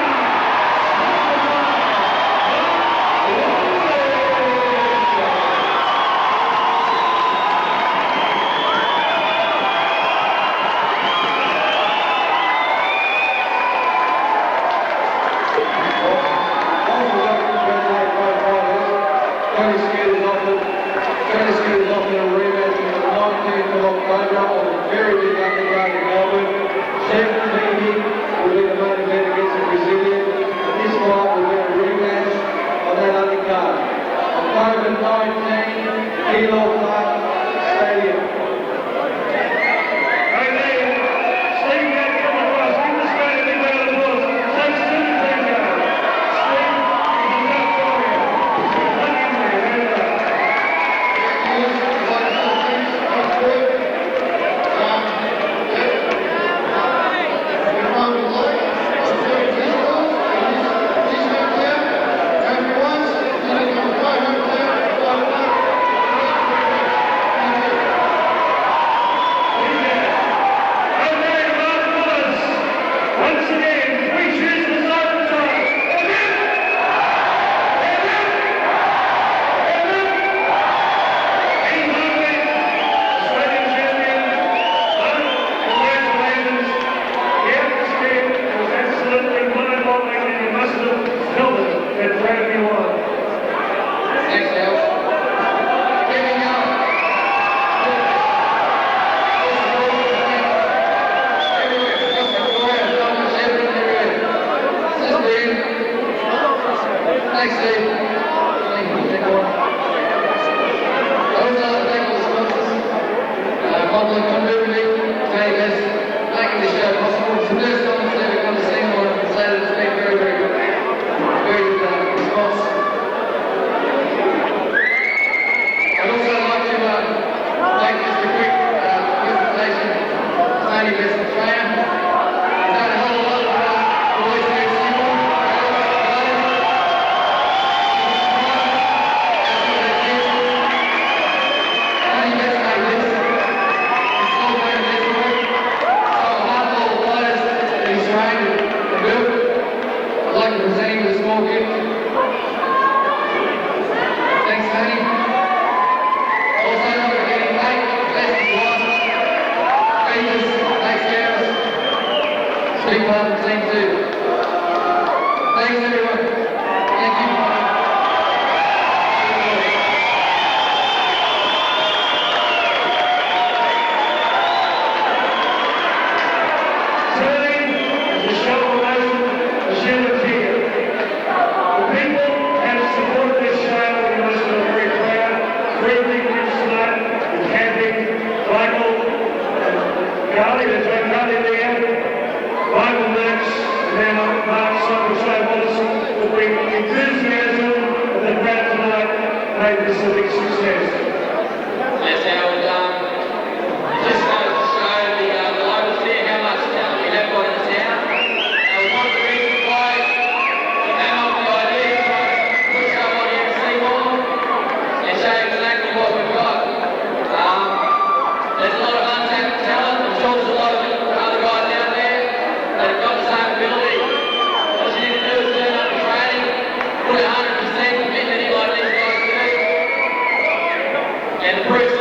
Kennealy is offered a rematch on the 19th of October on a very big underground in Melbourne. 7:30 will be the main event against the Brazilian. This fight will be a rematch on that undercard. October 19th, Keilor Stadium. public contributing, saying this, making this show possible. It's the first time it's ever come to see one, and say that it's been very, very good. Very good response. I'd also like to make just a quick presentation of Tony Best Australia. He's done a whole lot of boys here at Seymour. Tony Best made this. He's still doing this work. So on behalf of all the players that he's trained and built, I'd like to present him with a small gift. Thanks, Tony. Also, I'm going to get him late. Best of luck. Features, takes care of us. Big part of the team too. Thanks, everyone. Thank you. Turning the show promotion, the Shield here. The people have supported this show and we must feel very proud. Three victories tonight with Camping, Michael, Carly, there's one Carly there, Michael Noakes, and now Mark Simon Wallis will bring enthusiasm and the crowd tonight made this a big success. That's how it just goes to show the local fair how much talent we have got in the town. One of the reasons why we came up with the idea to put someone here to Seymour and show exactly what we've got. There's a lot of untapped talent. I'm sure there's a lot of other guys out there that have got the same ability. All you need to do is turn up the training, put 100% commitment in like these guys do, and the proof's